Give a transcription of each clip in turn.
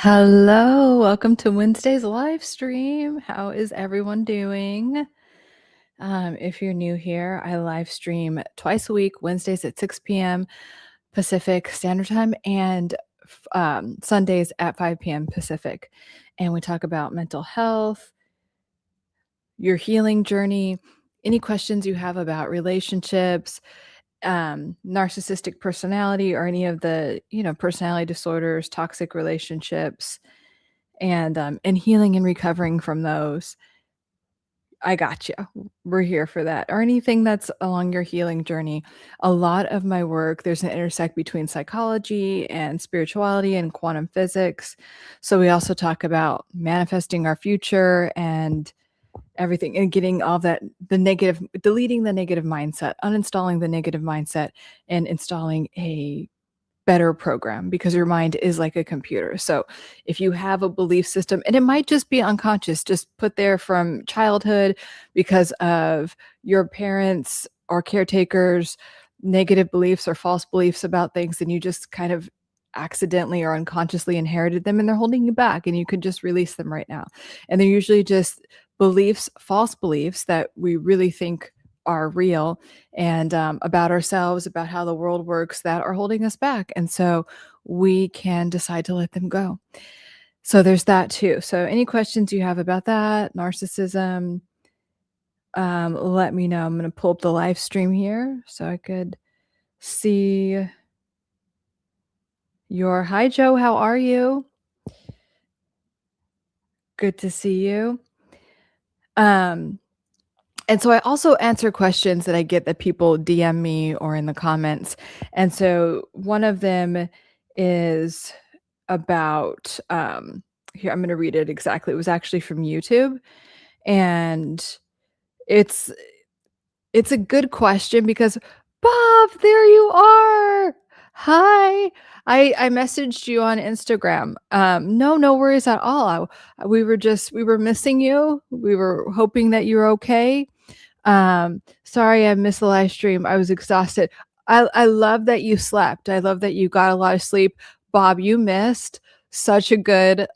Hello, welcome to Wednesday's live stream. How is everyone doing? If you're new here, I live stream twice a week, Wednesdays at 6 p.m. Pacific Standard Time and Sundays at 5 p.m. Pacific. And we talk about mental health, your healing journey, any questions you have about relationships, narcissistic personality, or any of the, personality disorders, toxic relationships, and healing and recovering from those. I got you. We're here for that. Or anything that's along your healing journey. A lot of my work, there's an intersect between psychology and spirituality and quantum physics. So we also talk about manifesting our future and everything, and getting all that, deleting the negative mindset, uninstalling the negative mindset, and installing a better program, because your mind is like a computer. So if you have a belief system, and it might just be unconscious, just put there from childhood because of your parents or caretakers, negative beliefs or false beliefs about things, and you just kind of accidentally or unconsciously inherited them, and they're holding you back, and you could just release them right now. And they're usually just beliefs, false beliefs that we really think are real, and about ourselves, about how the world works, that are holding us back. And so we can decide to let them go. So there's that too. So any questions you have about that, narcissism, let me know. I'm going to pull up the live stream here so I could see your. Hi, Joe. How are you? Good to see you. And so I also answer questions that I get that people DM me or in the comments. And so one of them is about, here, I'm going to read it exactly. It was actually from YouTube. And it's a good question because, Bob, there you are. Hi. I messaged you on Instagram. No worries at all. We were missing you. We were hoping that you were okay. Sorry I missed the live stream. I was exhausted. I love that you slept. I love that you got a lot of sleep. Bob, you missed such a good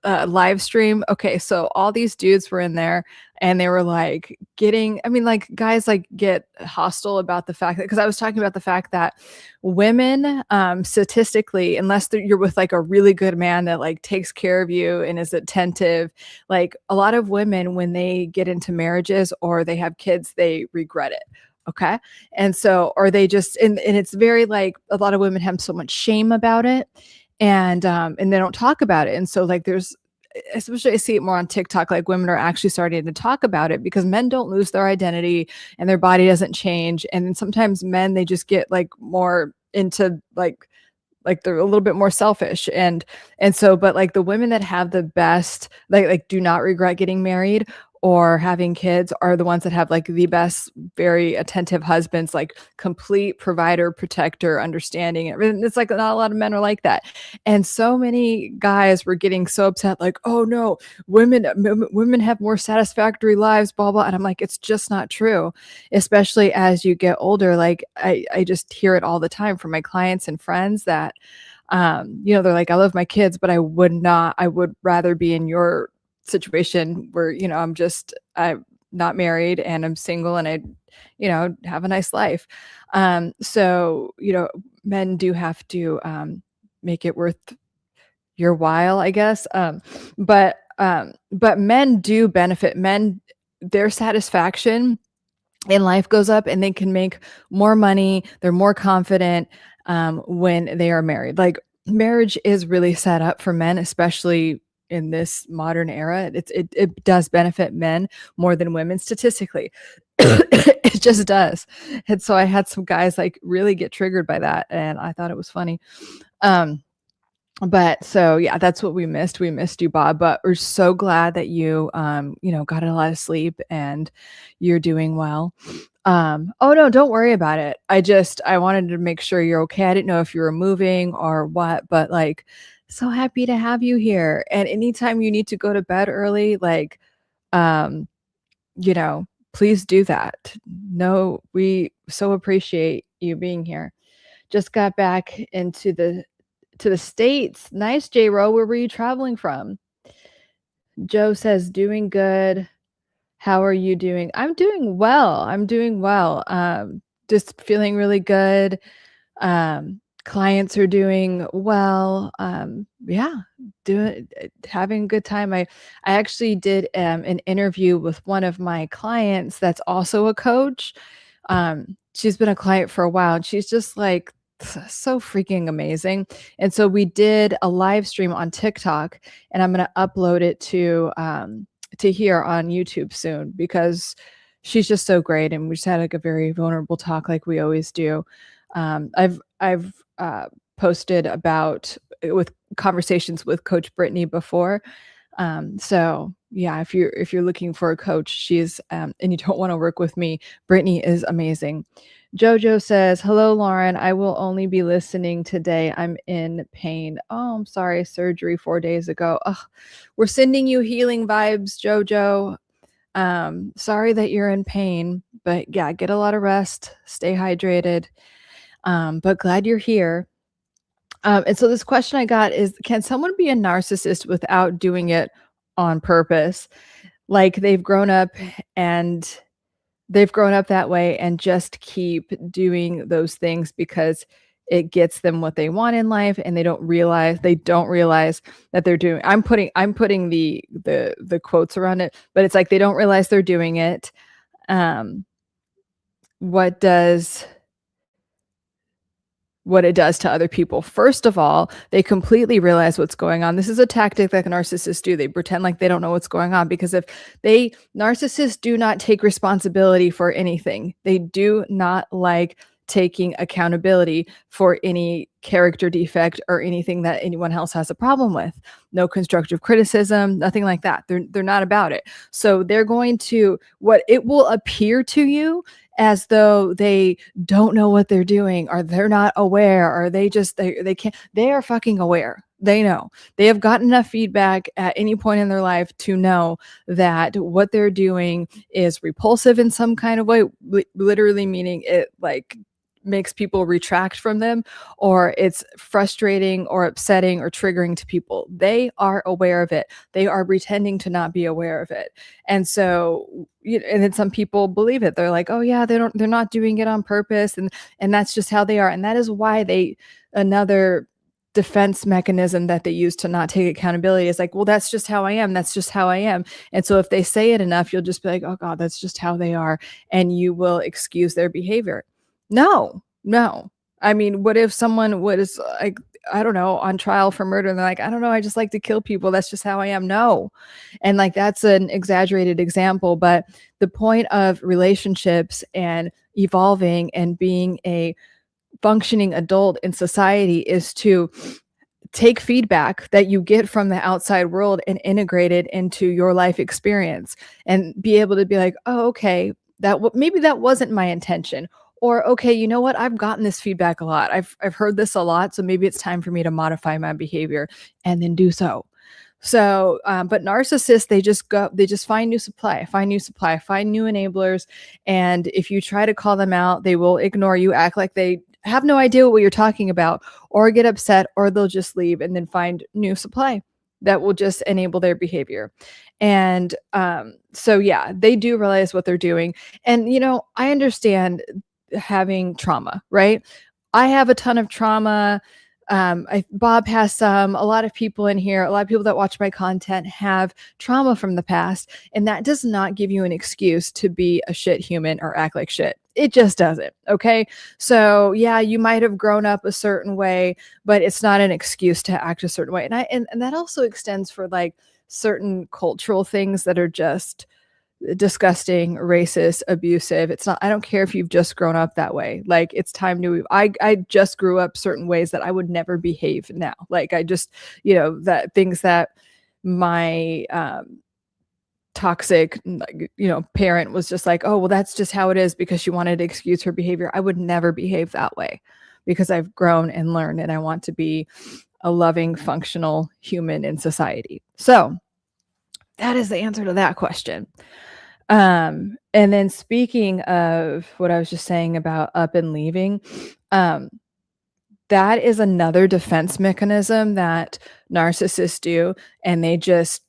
live stream. Okay, so all these dudes were in there, and they were like guys like get hostile about the fact that, because I was talking about the fact that women, statistically, unless you're with like a really good man that like takes care of you and is attentive, like a lot of women, when they get into marriages or they have kids, they regret it. Okay. And so, or they just, and it's very like, a lot of women have so much shame about it, and they don't talk about it. And so like there's, especially I see it more on TikTok, like women are actually starting to talk about it because men don't lose their identity and their body doesn't change. And then sometimes men, they just get like more into like they're a little bit more selfish. And so, but like the women that have the best, like do not regret getting married or having kids, are the ones that have like the best, very attentive husbands, like complete provider, protector, understanding. And it's like not a lot of men are like that. And so many guys were getting so upset, like, oh no, women have more satisfactory lives, blah, blah. And I'm like, it's just not true, especially as you get older. Like I just hear it all the time from my clients and friends that, they're like, I love my kids, but I would rather be in your situation where, I'm not married and I'm single and I, have a nice life. So, men do have to, make it worth your while, I guess. But men do benefit. Men, their satisfaction in life goes up, and they can make more money. They're more confident when they are married. Like marriage is really set up for men, especially in this modern era. It does benefit men more than women statistically. It just does. And so I had some guys like really get triggered by that, and I thought it was funny. But so yeah, that's what we missed. We missed you, Bob, but we're so glad that you got a lot of sleep and you're doing well. Oh no, don't worry about it. I wanted to make sure you're okay. I didn't know if you were moving or what, but like, so happy to have you here. And anytime you need to go to bed early, like, um, please do that. No, we so appreciate you being here. Just got back into the to the States. Nice, J-Ro. Where were you traveling from? Joe says, doing good. How are you doing? I'm doing well. Just feeling really good. Clients are doing well. Yeah, having a good time. I actually did an interview with one of my clients that's also a coach. She's been a client for a while, and she's just like so freaking amazing. And so we did a live stream on TikTok, and I'm going to upload it to here on YouTube soon, because she's just so great, and we just had like a very vulnerable talk like we always do. I've posted about with conversations with Coach Brittany before. So yeah, if you're looking for a coach, she's and you don't want to work with me, Brittany is amazing. Jojo says, hello, Lauren. I will only be listening today. I'm in pain. Oh, I'm sorry. Surgery 4 days ago. Ugh. We're sending you healing vibes, Jojo. Sorry that you're in pain, but yeah, get a lot of rest, stay hydrated. But glad you're here. And so this question I got is, can someone be a narcissist without doing it on purpose? Like they've grown up that way and just keep doing those things because it gets them what they want in life, and they don't realize that they're doing. I'm putting the quotes around it, but it's like they don't realize they're doing it. What it does to other people. First of all, they completely realize what's going on. This is a tactic that narcissists do. They pretend like they don't know what's going on, because narcissists do not take responsibility for anything. They do not like taking accountability for any character defect or anything that anyone else has a problem with. No constructive criticism, nothing like that. They're not about it. So they're going to, what it will appear to you as though they don't know what they're doing, or they're not aware, or they can't. They are fucking aware. They know. They have gotten enough feedback at any point in their life to know that what they're doing is repulsive in some kind of way, literally meaning it like makes people retract from them, or it's frustrating or upsetting or triggering to people. They are aware of it. They are pretending to not be aware of it. And so, and then some people believe it. They're like, oh yeah, they're not doing it on purpose. And that's just how they are. And that is why another defense mechanism that they use to not take accountability is like, well, that's just how I am. That's just how I am. And so if they say it enough, you'll just be like, oh God, that's just how they are. And you will excuse their behavior. No. I mean, what if someone was like, I don't know, on trial for murder, and they're like, I don't know, I just like to kill people. That's just how I am. No. And like, that's an exaggerated example, but the point of relationships and evolving and being a functioning adult in society is to take feedback that you get from the outside world and integrate it into your life experience, and be able to be like, oh, okay, maybe that wasn't my intention. Or, okay, you know what? I've gotten this feedback a lot. I've heard this a lot. So maybe it's time for me to modify my behavior, and then do so. So, but narcissists, they just find new supply, find new enablers. And if you try to call them out, they will ignore you, act like they have no idea what you're talking about, or get upset, or they'll just leave and then find new supply that will just enable their behavior. And so, yeah, they do realize what they're doing. And, I understand having trauma, right? I have a ton of trauma. Bob has some. A lot of people in here, a lot of people that watch my content have trauma from the past, and that does not give you an excuse to be a shit human or act like shit. It just doesn't. Okay. So yeah, you might have grown up a certain way, but it's not an excuse to act a certain way. And that also extends for like certain cultural things that are just disgusting, racist, abusive. It's not, I don't care if you've just grown up that way. Like, it's time to, I just grew up certain ways that I would never behave now. Like, I just, that things that my toxic, parent was just like, oh, well, that's just how it is, because she wanted to excuse her behavior. I would never behave that way, because I've grown and learned, and I want to be a loving, functional human in society. So that is the answer to that question. And then speaking of what I was just saying about up and leaving, that is another defense mechanism that narcissists do, and they just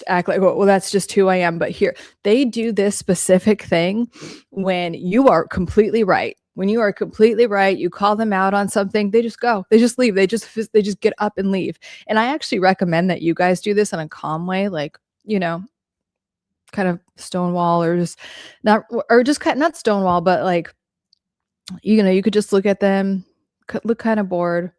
act like, well, that's just who I am. But here, they do this specific thing when you are completely right. When you are completely right, you call them out on something, they just go. They just leave. They just get up and leave. And I actually recommend that you guys do this in a calm way, like, kind of stonewall, or just not, or just not stonewall, but like, you could just look at them, look kind of bored,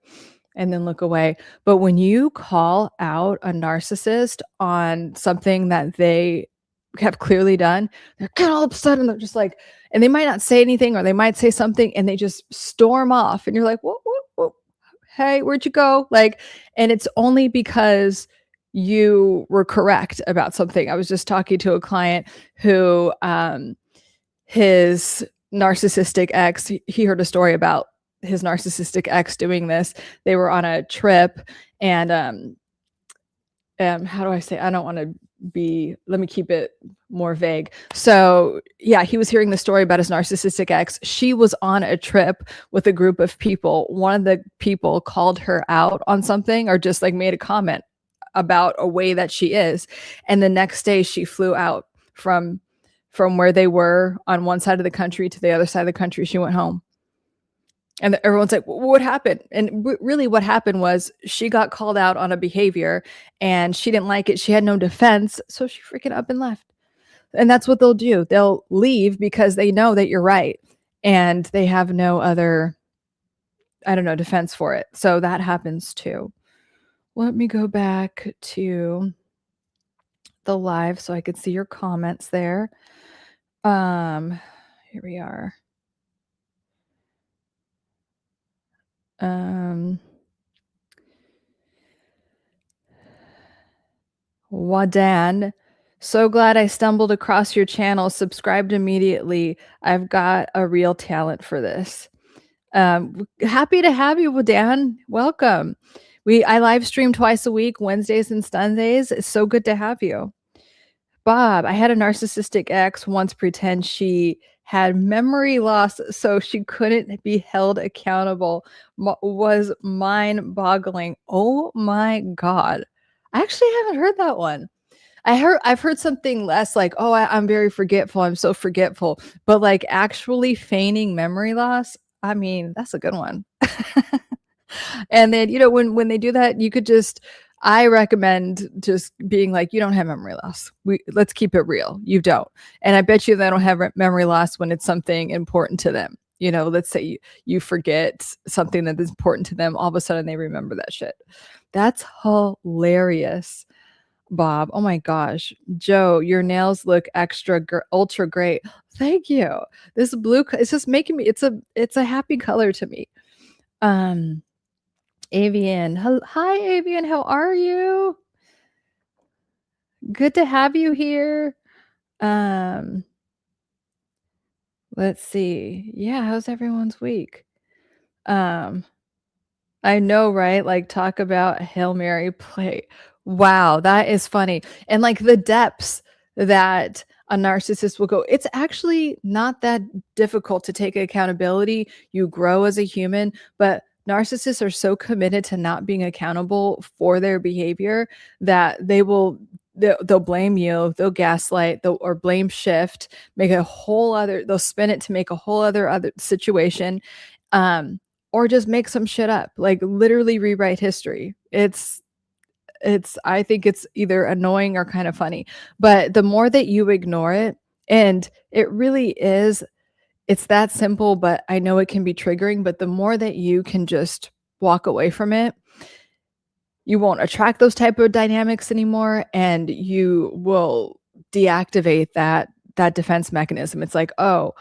and then look away. But when you call out a narcissist on something that they have clearly done, they're getting all upset, and they're just like, and they might not say anything, or they might say something, and they just storm off, and you're like, whoa, whoa, whoa. Hey, where'd you go? Like, and it's only because you were correct about something. I was just talking to a client who, his narcissistic ex, he heard a story about his narcissistic ex doing this. They were on a trip, and how do I say? I don't want to be. Let me keep it more vague. So yeah, he was hearing the story about his narcissistic ex. She was on a trip with a group of people. One of the people called her out on something, or just like made a comment about a way that she is, and the next day she flew out from where they were on one side of the country to the other side of the country. She went home. And everyone's like, what happened? And really what happened was she got called out on a behavior, and she didn't like it. She had no defense. So she freaking up and left. And that's what they'll do. They'll leave because they know that you're right, and they have no other, defense for it. So that happens too. Let me go back to the live so I could see your comments there. Here we are. Wadan, so glad I stumbled across your channel. Subscribed immediately. I've got a real talent for this. Happy to have you, Wadan. Welcome. I live stream twice a week, Wednesdays and Sundays. It's so good to have you. Bob, I had a narcissistic ex once pretend she had memory loss so she couldn't be held accountable. Was mind-boggling. Oh my God. I actually haven't heard that one. I've heard something less like, oh, I'm very forgetful. I'm so forgetful. But like actually feigning memory loss, I mean, that's a good one. And then, when they do that, you could just, I recommend just being like, you don't have memory loss. Let's keep it real. You don't. And I bet you they don't have memory loss when it's something important to them. Let's say you forget something that is important to them. All of a sudden they remember that shit. That's hilarious, Bob. Oh my gosh. Joe, your nails look ultra great. Thank you. This blue, it's just making me, it's a happy color to me. Avian. Hi, Avian. How are you? Good to have you here. Let's see. Yeah, how's everyone's week? I know, right? Like, talk about a Hail Mary play. Wow, that is funny. And like the depths that a narcissist will go, it's actually not that difficult to take accountability. You grow as a human, but narcissists are so committed to not being accountable for their behavior that they'll blame you, they'll gaslight, or blame shift, they'll spin it to make a whole other situation, or just make some shit up, like literally rewrite history. I think it's either annoying or kind of funny, but the more that you ignore it, and it really is, it's that simple, but I know it can be triggering, but the more that you can just walk away from it, you won't attract those type of dynamics anymore, and you will deactivate that defense mechanism. It's like, oh,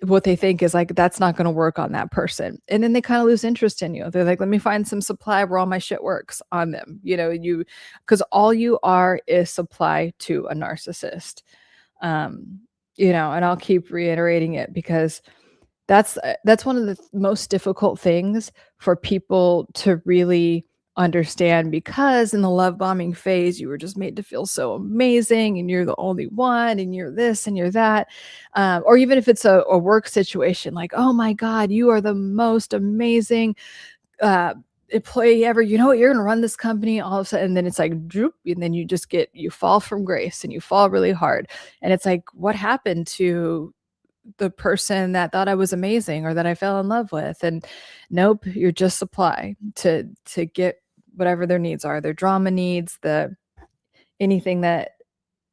what they think is like, that's not going to work on that person. And then they kind of lose interest in you. They're like, let me find some supply where all my shit works on them. Because all you are is supply to a narcissist. And I'll keep reiterating it because that's one of the most difficult things for people to really understand, because in the love bombing phase, you were just made to feel so amazing and you're the only one and you're this and you're that. Or even if it's a work situation, like, oh my God, you are the most amazing employee ever. You know what? You're going to run this company all of a sudden. And then it's like, droop. And then you fall from grace and you fall really hard. And it's like, what happened to the person that thought I was amazing or that I fell in love with? And nope, you're just supply to get whatever their needs are, their drama needs, anything that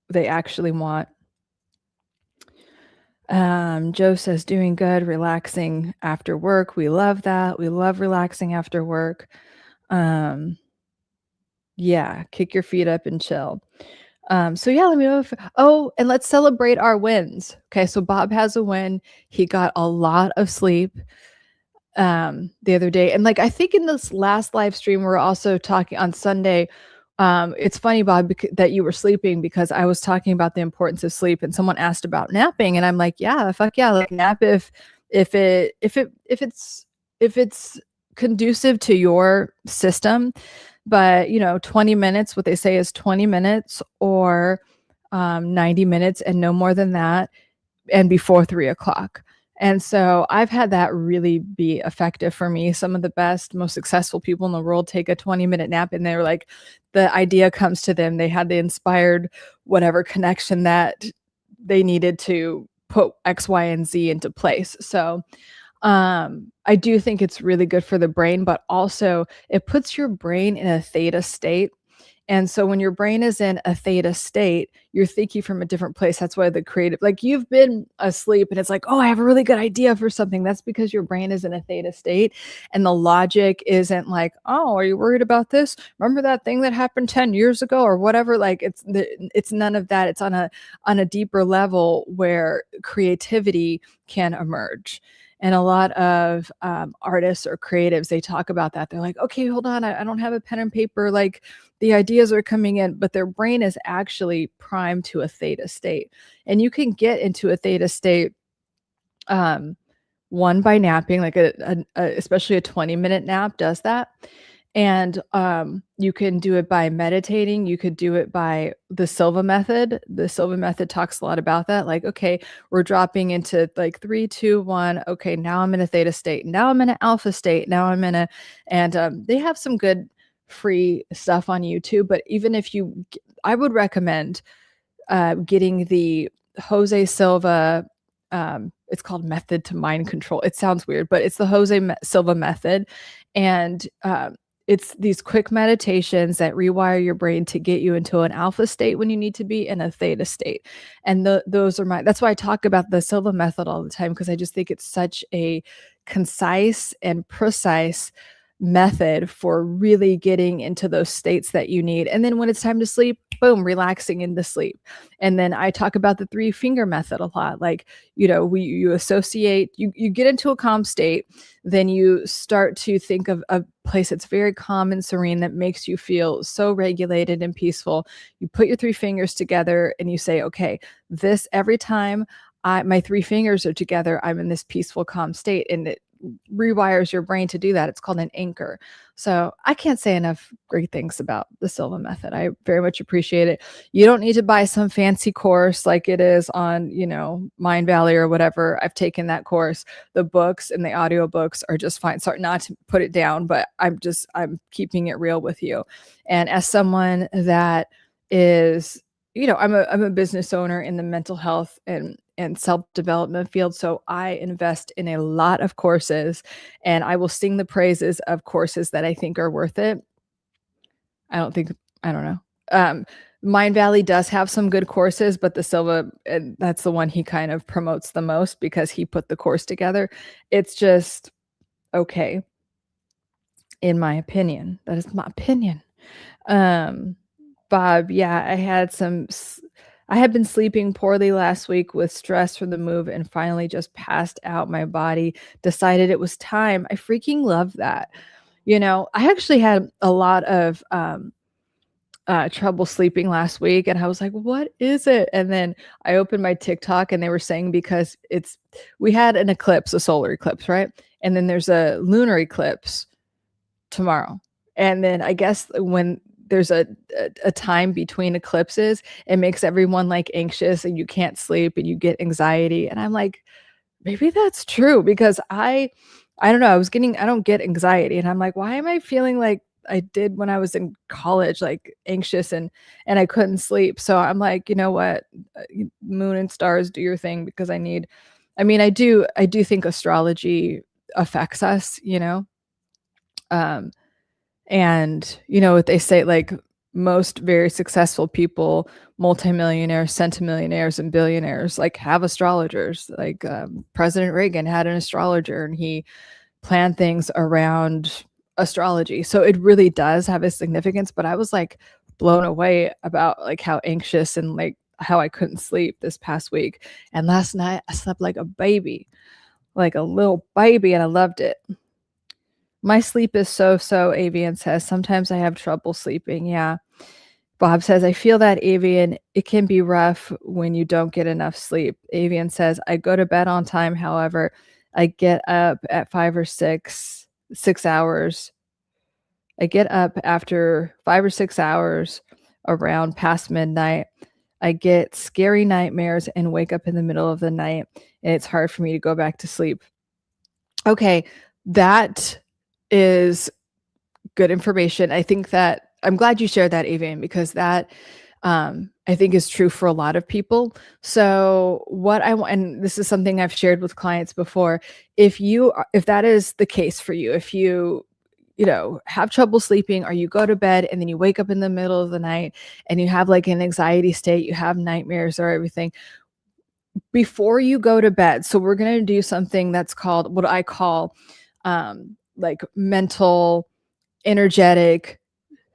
they actually want. Joe says, doing good, relaxing after work. We love that. We love relaxing after work. Yeah, kick your feet up and chill. So yeah, let me know and let's celebrate our wins. Okay, so Bob has a win. He got a lot of sleep the other day. And like, I think in this last live stream, we're also talking on Sunday. It's funny, Bob, that you were sleeping, because I was talking about the importance of sleep and someone asked about napping. And I'm like, yeah, fuck yeah. Like, nap if it's conducive to your system. But 20 minutes, what they say is 20 minutes or 90 minutes and no more than that, and before 3:00. And so I've had that really be effective for me. Some of the best, most successful people in the world take a 20-minute nap, and they're like, the idea comes to them. They had the inspired whatever connection that they needed to put X, Y, and Z into place. So I do think it's really good for the brain, but also it puts your brain in a theta state. And so when your brain is in a theta state, you're thinking from a different place. That's why the creative, like, you've been asleep and it's like, oh, I have a really good idea for something. That's because your brain is in a theta state, and the logic isn't like, oh, are you worried about this? Remember that thing that happened 10 years ago or whatever? Like, it's none of that. It's on a deeper level where creativity can emerge. And a lot of artists or creatives, they talk about that. They're like, okay, hold on, I don't have a pen and paper. Like, the ideas are coming in, but their brain is actually primed to a theta state. And you can get into a theta state, one, by napping, like especially a 20-minute nap does that. And you can do it by meditating. You could do it by the Silva method. The Silva method talks a lot about that. Like, okay, we're dropping into like 3, 2, 1. Okay, now I'm in a theta state. Now I'm in an alpha state. Now I'm in and they have some good free stuff on YouTube. But even if I would recommend getting the Jose Silva, it's called Method to Mind Control. It sounds weird, but it's the Jose Silva method. And it's these quick meditations that rewire your brain to get you into an alpha state when you need to be in a theta state. And those are that's why I talk about the Silva method all the time, because I just think it's such a concise and precise method for really getting into those states that you need. And then when it's time to sleep, boom, relaxing into sleep. And then I talk about the 3-finger method a lot. Like, you associate, you get into a calm state, then you start to think of a place that's very calm and serene, that makes you feel so regulated and peaceful. You put your 3 fingers together and you say, okay, this, every time my 3 fingers are together, I'm in this peaceful, calm state. And it rewires your brain to do that. It's called an anchor. So I can't say enough great things about the Silva method. I very much appreciate it. You don't need to buy some fancy course like it is on, Mind Valley or whatever. I've taken that course. The books and the audiobooks are just fine. Sorry, not to put it down, but I'm keeping it real with you. And as someone that is, I'm a business owner in the mental health and self-development field. So I invest in a lot of courses, and I will sing the praises of courses that I think are worth it. I don't know. Mind Valley does have some good courses, but the Silva, that's the one he kind of promotes the most because he put the course together. It's just okay, in my opinion. That is my opinion. Bob, yeah, I had been sleeping poorly last week with stress from the move and finally just passed out. My body decided it was time. I freaking love that. I actually had a lot of trouble sleeping last week, and I was like, what is it? And then I opened my TikTok and they were saying because we had an eclipse, a solar eclipse, right? And then there's a lunar eclipse tomorrow. And then I guess when there's a time between eclipses, it makes everyone like anxious and you can't sleep and you get anxiety. And I'm like, maybe that's true because I don't know, I don't get anxiety and I'm like, why am I feeling like I did when I was in college, like anxious and I couldn't sleep. So I'm like, you know what? Moon and stars, do your thing because I do think astrology affects us, you know. Um and you know what they say, like most very successful people, multimillionaires, centimillionaires, and billionaires, like have astrologers. Like President Reagan had an astrologer, and he planned things around astrology. So it really does have a significance. But I was like blown away about like how anxious and like how I couldn't sleep this past week. And last night I slept like a baby, like a little baby, and I loved it. My sleep is so, Avian says. Sometimes I have trouble sleeping. Yeah. Bob says, I feel that, Avian. It can be rough when you don't get enough sleep. Avian says, I go to bed on time. However, I get up at 6 hours. I get up after 5 or 6 hours around past midnight. I get scary nightmares and wake up in the middle of the night, and it's hard for me to go back to sleep. Okay, that is good information. I think that I'm glad you shared that, Avian, because that I think is true for a lot of people. So what I want, and this is something I've shared with clients before, if that is the case for you, if you know, have trouble sleeping or you go to bed and then you wake up in the middle of the night and you have like an anxiety state, you have nightmares or everything, before you go to bed. So we're going to do something that's called what I call like mental energetic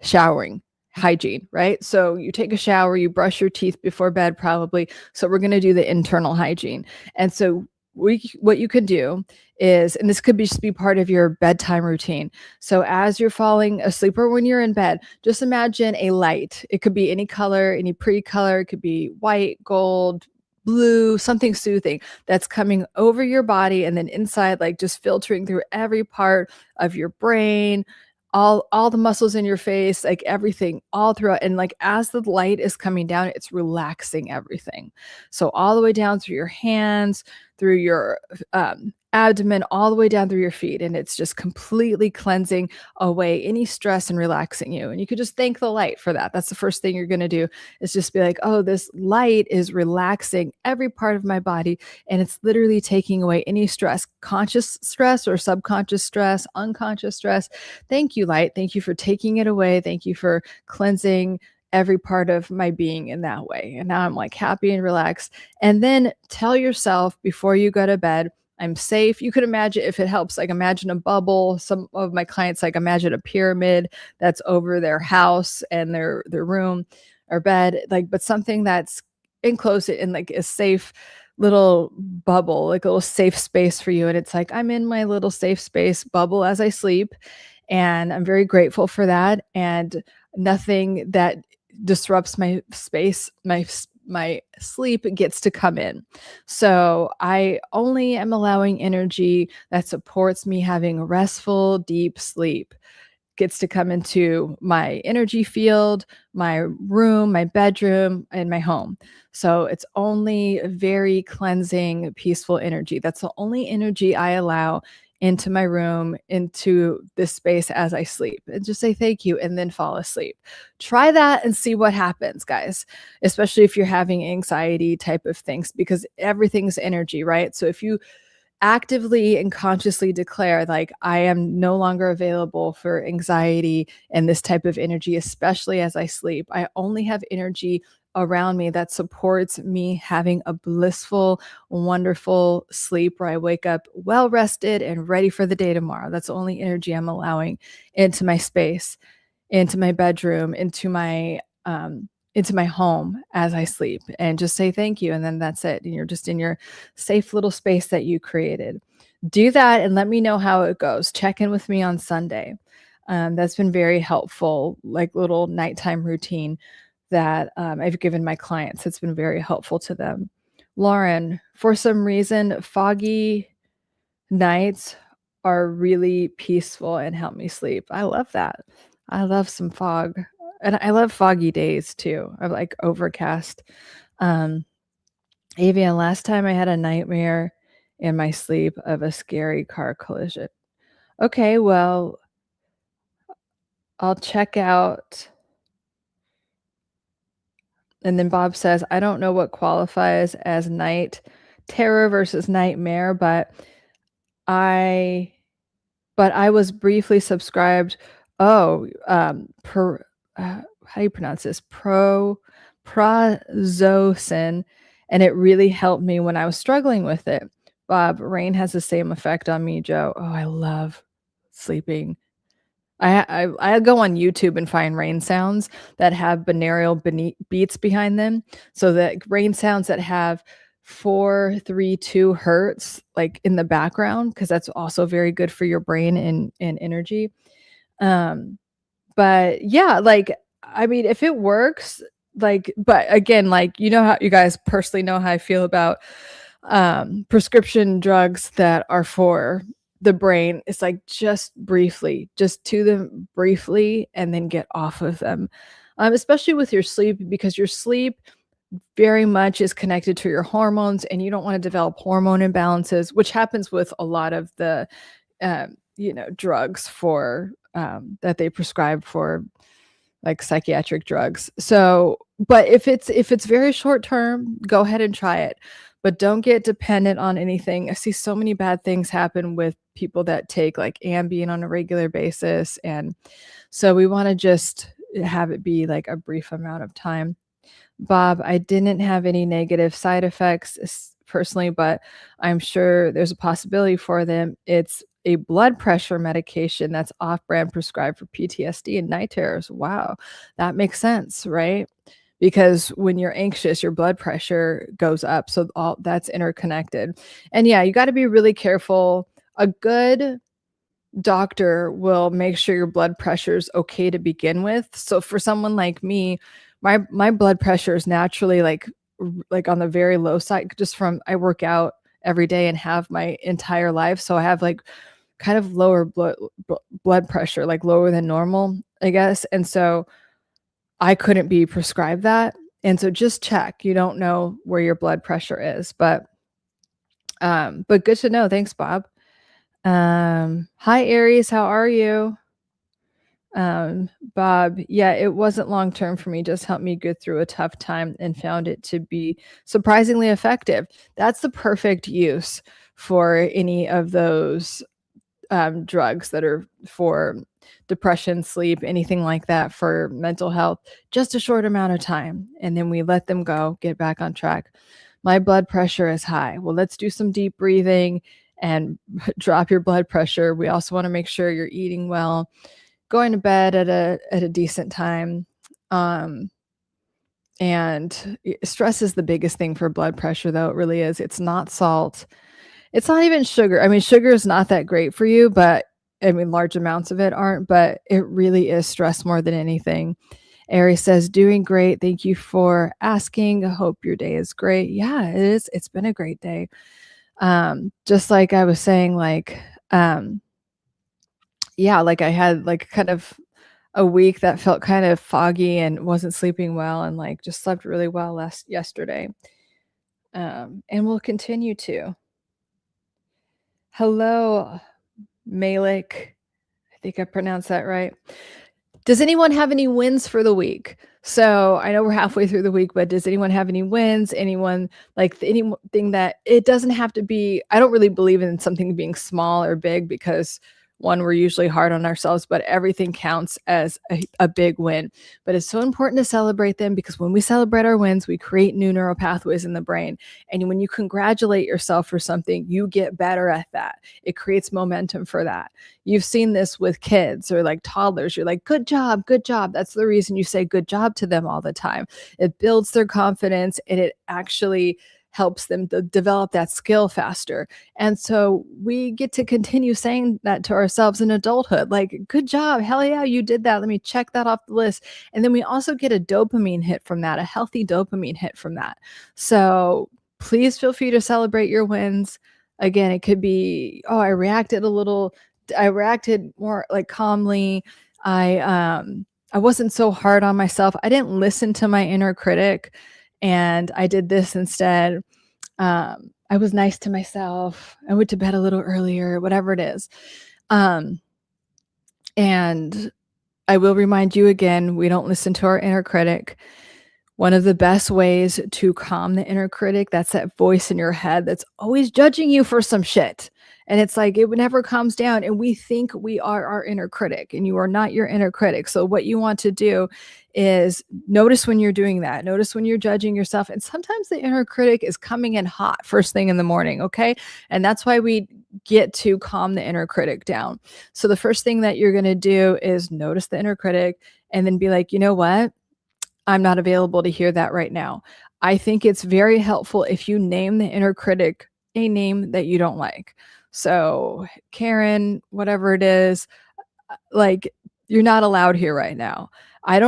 showering hygiene, right? So you take a shower, you brush your teeth before bed probably. So we're going to do the internal hygiene. And so what you could do is, and this could just be part of your bedtime routine. So as you're falling asleep or when you're in bed, just imagine a light. It could be any color, any pretty color. It could be white, gold, blue, something soothing that's coming over your body and then inside, like just filtering through every part of your brain, all the muscles in your face, like everything all throughout. And like as the light is coming down, it's relaxing everything. So all the way down through your hands, through your abdomen, all the way down through your feet. And it's just completely cleansing away any stress and relaxing you. And you could just thank the light for that. That's the first thing you're going to do, is just be like, oh, this light is relaxing every part of my body. And it's literally taking away any stress, conscious stress or subconscious stress, unconscious stress. Thank you, light. Thank you for taking it away. Thank you for cleansing every part of my being in that way. And now I'm like happy and relaxed. And then tell yourself before you go to bed, I'm safe. You could imagine, if it helps, like imagine a bubble. Some of my clients like imagine a pyramid that's over their house and their room or bed, like, but something that's enclosed in like a safe little bubble, like a little safe space for you. And it's like, I'm in my little safe space bubble as I sleep. And I'm very grateful for that. And nothing that disrupts my space, my sleep gets to come in. So I only am allowing energy that supports me having restful, deep sleep gets to come into my energy field, my room, my bedroom, and my home. So it's only very cleansing, peaceful energy. That's the only energy I allow into my room, into this space as I sleep, and just say thank you and then fall asleep. Try that and see what happens, guys, especially if you're having anxiety type of things, because everything's energy, right? So if you actively and consciously declare, like, I am no longer available for anxiety and this type of energy, especially as I sleep. I only have energy around me that supports me having a blissful, wonderful sleep where I wake up well rested and ready for the day tomorrow. That's the only energy I'm allowing into my space, into my bedroom, into my home as I sleep, and just say thank you. And then that's it. And you're just in your safe little space that you created. Do that and let me know how it goes. Check in with me on Sunday. That's been very helpful, like little nighttime routine that I've given my clients. It's been very helpful to them. Lauren, for some reason, foggy nights are really peaceful and help me sleep. I love that. I love some fog. And I love foggy days too. I like overcast. Um, Avian, last time I had a nightmare in my sleep of a scary car collision. Okay, well, I'll check out. And then Bob says, I don't know what qualifies as night terror versus nightmare, but I was briefly subscribed. Oh, how do you pronounce this? Prazosin, and it really helped me when I was struggling with it. Bob, rain has the same effect on me, Joe. Oh, I love sleeping. I go on YouTube and find rain sounds that have binaural beats behind them. So that rain sounds that have 432 hertz like in the background, because that's also very good for your brain and energy. But yeah, like I mean, if it works, like, but again, like you know how you guys personally know how I feel about prescription drugs that are for the brain. It's like just briefly, just to them briefly and then get off of them. Especially with your sleep, because your sleep very much is connected to your hormones, and you don't want to develop hormone imbalances, which happens with a lot of the drugs for that they prescribe for like psychiatric drugs. So, but if it's very short term, go ahead and try it. But don't get dependent on anything. I see so many bad things happen with people that take like Ambien on a regular basis. And so we want to just have it be like a brief amount of time. Bob, I didn't have any negative side effects personally, but I'm sure there's a possibility for them. It's a blood pressure medication that's off-brand prescribed for PTSD and night terrors. Wow, that makes sense, right? Because when you're anxious, your blood pressure goes up. So all that's interconnected. And yeah, you got to be really careful. A good doctor will make sure your blood pressure is okay to begin with. So for someone like me, my blood pressure is naturally like on the very low side, just from I work out every day and have my entire life. So I have like kind of lower blood pressure, like lower than normal, I guess. And so I couldn't be prescribed that. And so just check. You don't know where your blood pressure is, but good to know. Thanks, Bob. Hi Aries, how are you? Bob, yeah, it wasn't long term for me, just helped me get through a tough time and found it to be surprisingly effective. That's the perfect use for any of those drugs that are for depression, sleep, anything like that for mental health. Just a short amount of time, and then we let them go, get back on track. My blood pressure is high. Well, let's do some deep breathing and drop your blood pressure. We also want to make sure you're eating well, going to bed at a decent time. And stress is the biggest thing for blood pressure, though. It really is. It's not salt. It's not even sugar. I mean, sugar is not that great for you, but I mean, large amounts of it aren't, but it really is stress more than anything. Aries says, doing great. Thank you for asking. I hope your day is great. Yeah, it is. It's been a great day. Just like I was saying, like, yeah, like I had like kind of a week that felt kind of foggy and wasn't sleeping well, and like just slept really well yesterday. And we'll continue to. Hello, Malik. I think I pronounced that right. Does anyone have any wins for the week? So I know we're halfway through the week, but does anyone have any wins? Anyone like anything that it doesn't have to be? I don't really believe in something being small or big, because one, we're usually hard on ourselves, but everything counts as a big win. But it's so important to celebrate them, because when we celebrate our wins, we create new neural pathways in the brain. And when you congratulate yourself for something, you get better at that. It creates momentum for that. You've seen this with kids or like toddlers. You're like, good job, good job. That's the reason you say good job to them all the time. It builds their confidence, and it actually helps them to develop that skill faster. And so we get to continue saying that to ourselves in adulthood, like, good job. Hell yeah, you did that. Let me check that off the list. And then we also get a dopamine hit from that, a healthy dopamine hit from that. So please feel free to celebrate your wins. Again, it could be, oh, I reacted more like calmly. I wasn't so hard on myself. I didn't listen to my inner critic and I did this instead. I was nice to myself. I went to bed a little earlier, whatever it is. And I will remind you again, we don't listen to our inner critic. One of the best ways to calm the inner critic, that's that voice in your head that's always judging you for some shit. And it's like it never calms down. And we think we are our inner critic, and you are not your inner critic. So what you want to do is notice when you're doing that. Notice when you're judging yourself. And sometimes the inner critic is coming in hot first thing in the morning. Okay. And that's why we get to calm the inner critic down. So the first thing that you're going to do is notice the inner critic and then be like, you know what? I'm not available to hear that right now. I think it's very helpful if you name the inner critic a name that you don't like. So, Karen, whatever it is, like, you're not allowed here right now. I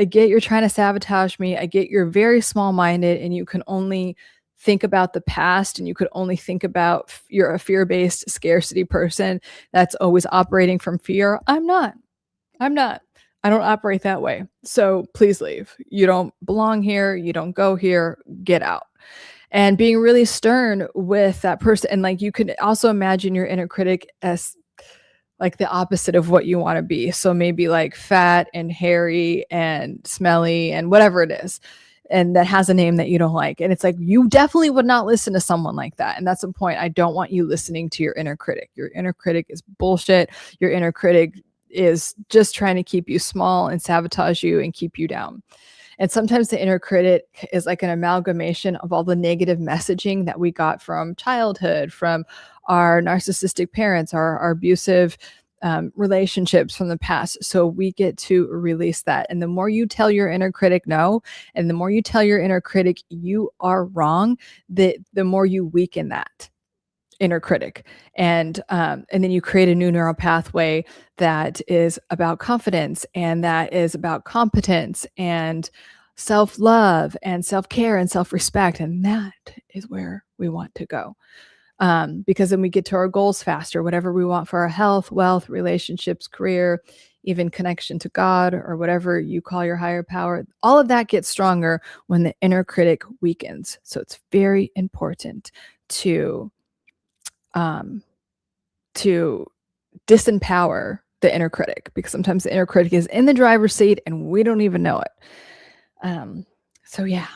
get you're trying to sabotage me. I get you're very small minded and you can only think about the past and you could only think about you're a fear based scarcity person that's always operating from fear. I'm not. I don't operate that way. So please leave. You don't belong here. You don't go here. Get out. And being really stern with that person. And like you can also imagine your inner critic as like the opposite of what you want to be. So maybe like fat and hairy and smelly and whatever it is. And that has a name that you don't like. And it's like, you definitely would not listen to someone like that. And that's the point. I don't want you listening to your inner critic. Your inner critic is bullshit. Your inner critic is just trying to keep you small and sabotage you and keep you down. And sometimes the inner critic is like an amalgamation of all the negative messaging that we got from childhood, from our narcissistic parents, our abusive relationships from the past. So we get to release that. And the more you tell your inner critic no, and the more you tell your inner critic you are wrong, the more you weaken that inner critic. And then you create a new neural pathway that is about confidence and that is about competence and self-love and self-care and self-respect. And that is where we want to go. Because then we get to our goals faster, whatever we want for our health, wealth, relationships, career, even connection to God or whatever you call your higher power. All of that gets stronger when the inner critic weakens. So it's very important to disempower the inner critic, because sometimes the inner critic is in the driver's seat and we don't even know it. So yeah.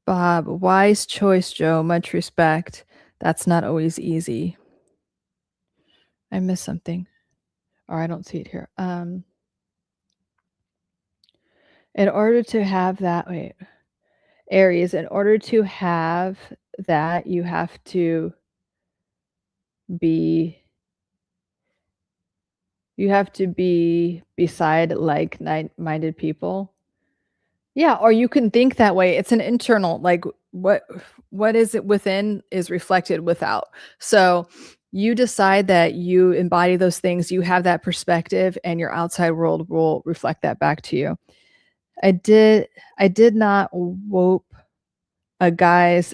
Bob, wise choice, Joe. Much respect. That's not always easy. I missed something, or I don't see it here. In order to have that, Aries, in order to have that, you have to be beside like-minded people. Yeah, or you can think that way. It's an internal, like what is it within is reflected without. So you decide that you embody those things, you have that perspective, and your outside world will reflect that back to you. I did not whoop a guy's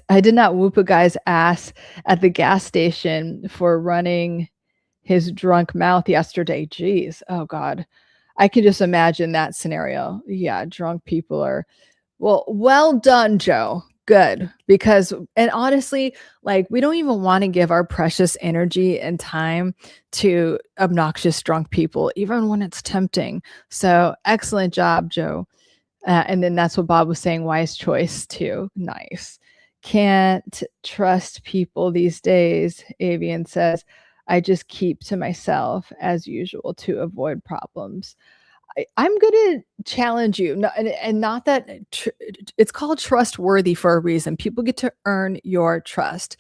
ass at the gas station for running his drunk mouth yesterday. Jeez. Oh God. I can just imagine that scenario. Yeah, drunk people are well done, Joe. Good. Because, and honestly, like we don't even want to give our precious energy and time to obnoxious drunk people, even when it's tempting. So excellent job, Joe. And then that's what Bob was saying, wise choice too. Nice. Can't trust people these days, Avian says. I just keep to myself as usual to avoid problems. I'm going to challenge you, and not that it's called trustworthy for a reason. People get to earn your trust.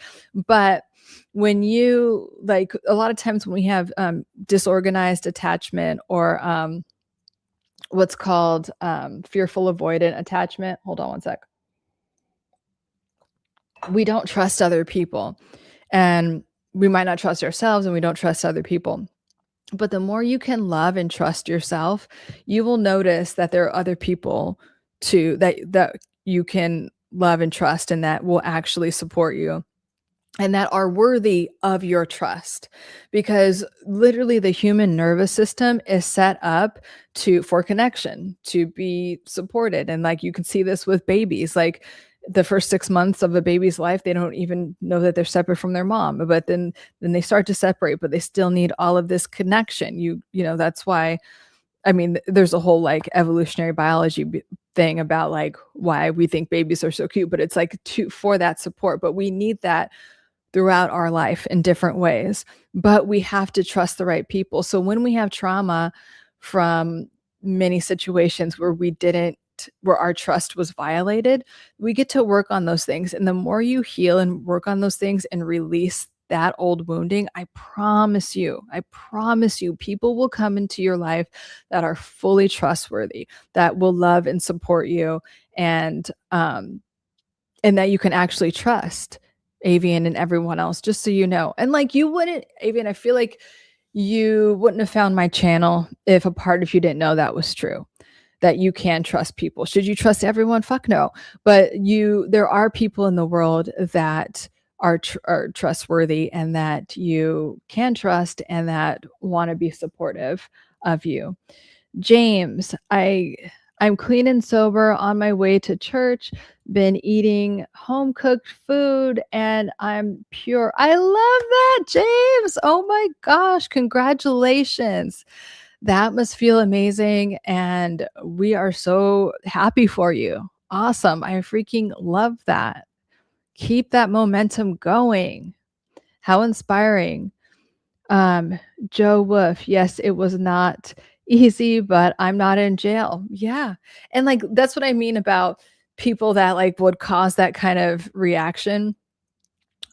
But when you, like a lot of times when we have disorganized attachment or what's called fearful-avoidant attachment. Hold on one sec. We don't trust other people, and we might not trust ourselves, and we don't trust other people. But the more you can love and trust yourself, you will notice that there are other people too that you can love and trust and that will actually support you and that are worthy of your trust, because literally the human nervous system is set up for connection, to be supported. And like you can see this with babies, like the first 6 months of a baby's life, they don't even know that they're separate from their mom, but then they start to separate, but they still need all of this connection. You know, that's why, I mean, there's a whole like evolutionary biology thing about like why we think babies are so cute, but it's like for that support. But we need that throughout our life in different ways, but we have to trust the right people. So when we have trauma from many situations where our trust was violated, we get to work on those things. And the more you heal and work on those things and release that old wounding, I promise you, people will come into your life that are fully trustworthy, that will love and support you, and that you can actually trust, Avian and everyone else, just so you know. And like you wouldn't, Avian, I feel like you wouldn't have found my channel if a part of you didn't know that was true, that you can trust people. Should you trust everyone? Fuck no. But there are people in the world that are trustworthy and that you can trust and that want to be supportive of you. James, I'm clean and sober on my way to church, been eating home cooked food, and I'm pure. I love that, James. Oh my gosh, congratulations. That must feel amazing, and we are so happy for you. Awesome. I freaking love that. Keep that momentum going. How inspiring. Joe Wolf, yes, it was not easy, but I'm not in jail. Yeah. And like that's what I mean about people that like would cause that kind of reaction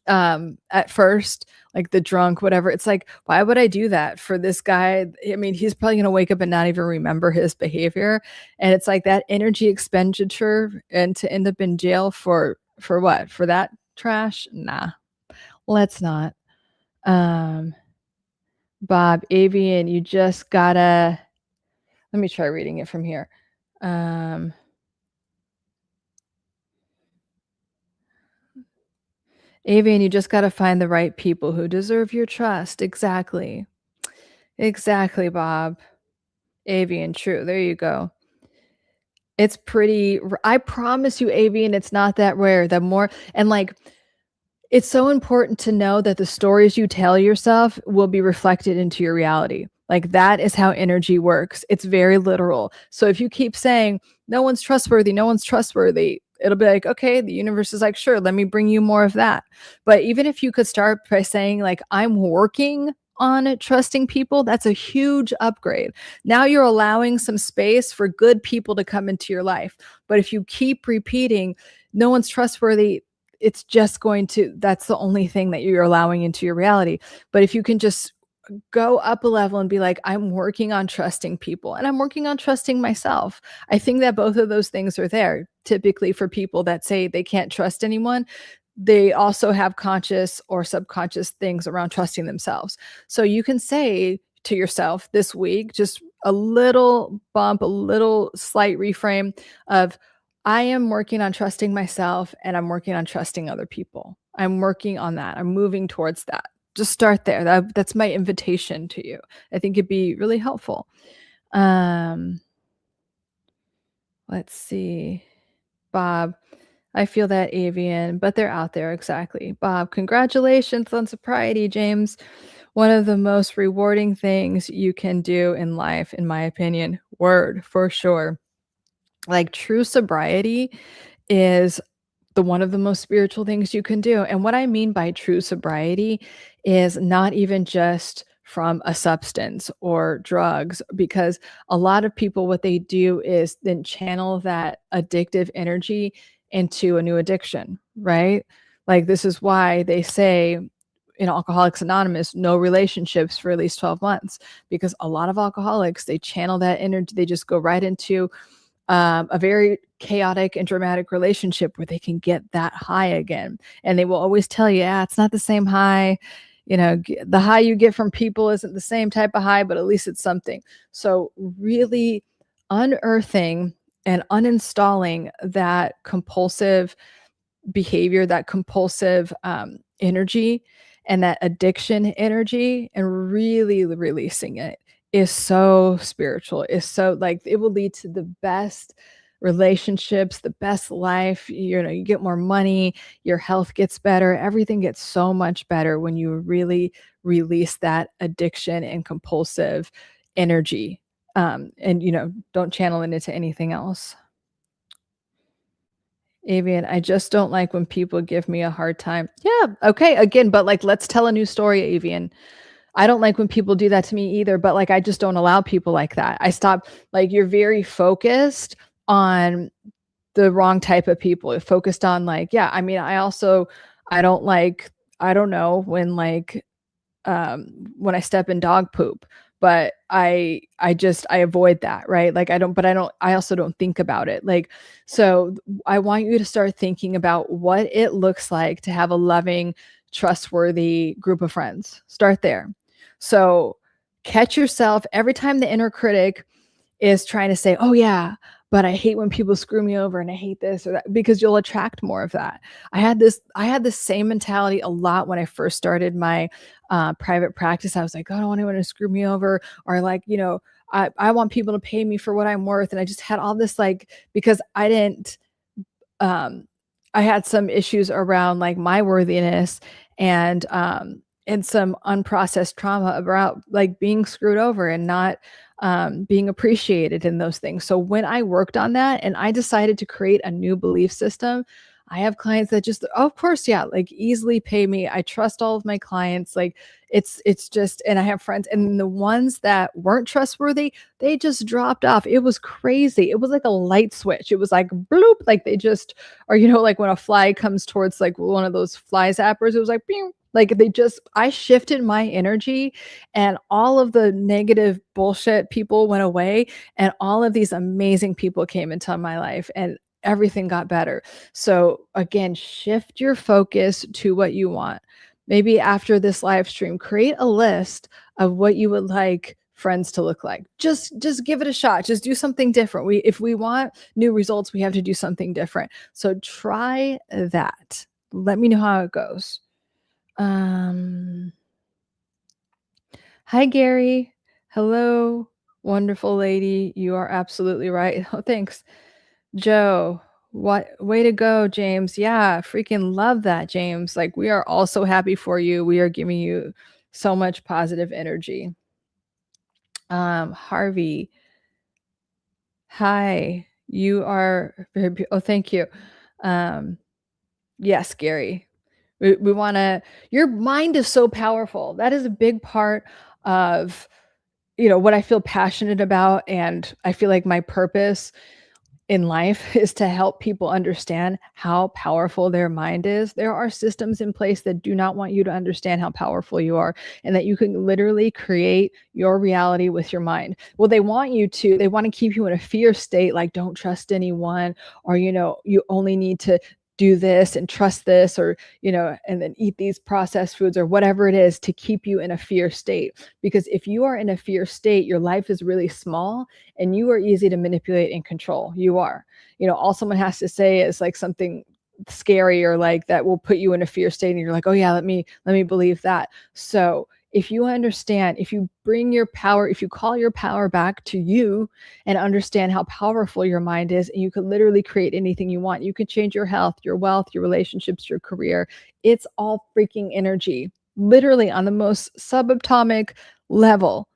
at first, like the drunk, whatever. It's like, why would I do that for this guy? I mean, he's probably gonna wake up and not even remember his behavior. And it's like that energy expenditure and to end up in jail for what? For that trash? Nah, let's not. Um Bob, Avian, you just gotta, let me try reading it from here. Um, Avian, you just gotta find the right people who deserve your trust. Exactly. Exactly, Bob. Avian, true. There you go. It's pretty, I promise you, Avian, it's not that rare. The more, and like, it's so important to know that the stories you tell yourself will be reflected into your reality. Like that is how energy works. It's very literal. So if you keep saying, no one's trustworthy, no one's trustworthy, it'll be like, okay, the universe is like, sure, let me bring you more of that. But even if you could start by saying, like, I'm working on trusting people, that's a huge upgrade. Now you're allowing some space for good people to come into your life. But if you keep repeating, no one's trustworthy, it's just going to, that's the only thing that you're allowing into your reality. But if you can just go up a level and be like, I'm working on trusting people and I'm working on trusting myself. I think that both of those things are there. Typically for people that say they can't trust anyone, they also have conscious or subconscious things around trusting themselves. So you can say to yourself this week, just a little bump, a little slight reframe of, I am working on trusting myself and I'm working on trusting other people. I'm working on that. I'm moving towards that. Just start there. That's my invitation to you. I think it'd be really helpful. Um, let's see. Bob, I feel that, Avian, but they're out there. Exactly. Bob, congratulations on sobriety, James. One of the most rewarding things you can do in life, in my opinion. Word, for sure. Like true sobriety is one of the most spiritual things you can do. And what I mean by true sobriety is not even just from a substance or drugs, because a lot of people, what they do is then channel that addictive energy into a new addiction, right? Like this is why they say in Alcoholics Anonymous, no relationships for at least 12 months, because a lot of alcoholics, they channel that energy, they just go right into a very chaotic and dramatic relationship where they can get that high again. And they will always tell you, it's not the same high. the high you get from people isn't the same type of high, but at least it's something. So really unearthing and uninstalling that compulsive behavior, that compulsive energy, and that addiction energy, and really releasing it is so spiritual. Is so like it will lead to the best relationships, the best life. You get more money, your health gets better, everything gets so much better when you really release that addiction and compulsive energy. And don't channel it into anything else. Avian, I just don't like when people give me a hard time. Yeah, okay, again, but like let's tell a new story, Avian. I don't like when people do that to me either, but like I just don't allow people like that. I stop, like you're very focused on the wrong type of people. You're focused on like, yeah, I mean, I don't like, I don't know when I step in dog poop, but I avoid that, right? Like I also don't think about it. Like, so I want you to start thinking about what it looks like to have a loving, trustworthy group of friends. Start there. So catch yourself every time the inner critic is trying to say, oh yeah, but I hate when people screw me over and I hate this or that, because you'll attract more of that. I had this same mentality a lot when I first started my private practice. I was like, oh, I don't want anyone to screw me over, or like, I want people to pay me for what I'm worth. And I just had all this because I didn't, I had some issues around like my worthiness and some unprocessed trauma about like being screwed over and not being appreciated in those things. So when I worked on that and I decided to create a new belief system, I have clients that just, oh, of course, yeah, like easily pay me. I trust all of my clients. Like it's just, and I have friends, and the ones that weren't trustworthy, they just dropped off. It was crazy. It was like a light switch. It was like bloop, like they just, or like when a fly comes towards like one of those fly zappers, it was like, bing, like I shifted my energy, and all of the negative bullshit people went away, and all of these amazing people came into my life, and everything got better. So again, shift your focus to what you want. Maybe after this live stream, create a list of what you would like friends to look like. Just give it a shot. Just do something different. If we want new results, we have to do something different. So try that. Let me know how it goes. Hi, Gary. Hello, wonderful lady. You are absolutely right. Oh, thanks. Joe, what way to go, James. Yeah, freaking love that, James. Like, we are all so happy for you. We are giving you so much positive energy. Harvey. Hi, you are very oh, thank you. Yes, Gary. We want to, your mind is so powerful. That is a big part of, what I feel passionate about. And I feel like my purpose in life is to help people understand how powerful their mind is. There are systems in place that do not want you to understand how powerful you are, and that you can literally create your reality with your mind. Well, they want to keep you in a fear state, like don't trust anyone, or, you only need to do this and trust this, or, and then eat these processed foods or whatever it is to keep you in a fear state. Because if you are in a fear state, your life is really small and you are easy to manipulate and control. You are, all someone has to say is like something scary or like that will put you in a fear state, and you're like, oh yeah, let me believe that. So if you understand, if you bring your power, if you call your power back to you and understand how powerful your mind is, and you can literally create anything you want. You can change your health, your wealth, your relationships, your career. It's all freaking energy, literally on the most subatomic level.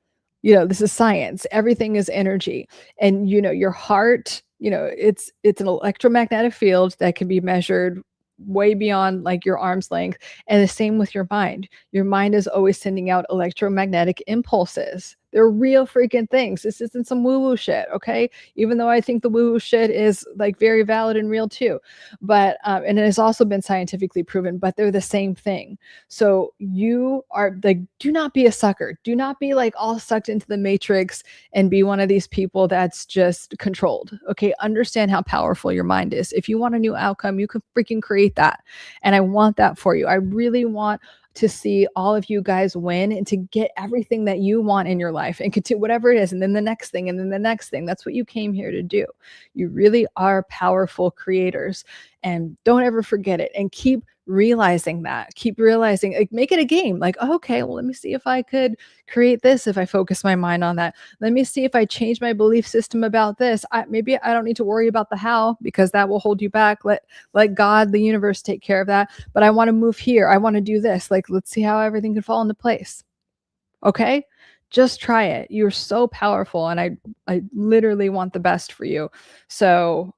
This is science. Everything is energy. And, your heart, it's an electromagnetic field that can be measured way beyond like your arm's length. And the same with your mind. Your mind is always sending out electromagnetic impulses. They're real freaking things. This isn't some woo-woo shit, okay? Even though I think the woo-woo shit is like very valid and real too. But and it has also been scientifically proven, but they're the same thing. So you are like, do not be a sucker. Do not be like all sucked into the matrix and be one of these people that's just controlled. Okay, understand how powerful your mind is. If you want a new outcome, you can freaking create that. And I want that for you. I really want to see all of you guys win and to get everything that you want in your life and continue whatever it is. And then the next thing, and then the next thing. That's what you came here to do. You really are powerful creators, and don't ever forget it, and keep realizing that. Keep realizing, like, make it a game. Like, oh, okay, well, let me see if I could create this if I focus my mind on that. Let me see if I change my belief system about this. Maybe I don't need to worry about the how, because that will hold you back. Let God, the universe, take care of that. But I want to move here. I want to do this. Like, let's see how everything can fall into place. Okay? Just try it. You're so powerful, and I literally want the best for you. So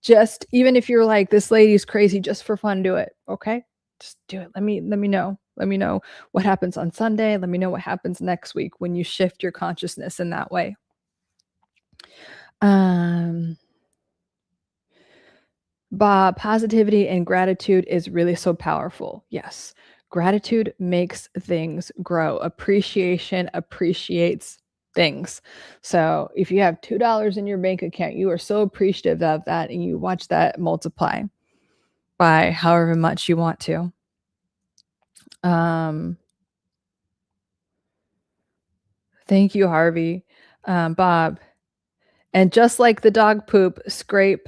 just, even if you're like, this lady's crazy, just for fun, do it. Okay? Just do it. Let me know. Let me know what happens on Sunday. Let me know what happens next week when you shift your consciousness in that way. Bob, positivity and gratitude is really so powerful. Yes. Gratitude makes things grow. Appreciation appreciates things. So if you have $2 in your bank account, you are so appreciative of that, and you watch that multiply by however much you want to. Thank you, Harvey. Bob, and just like the dog poop, scrape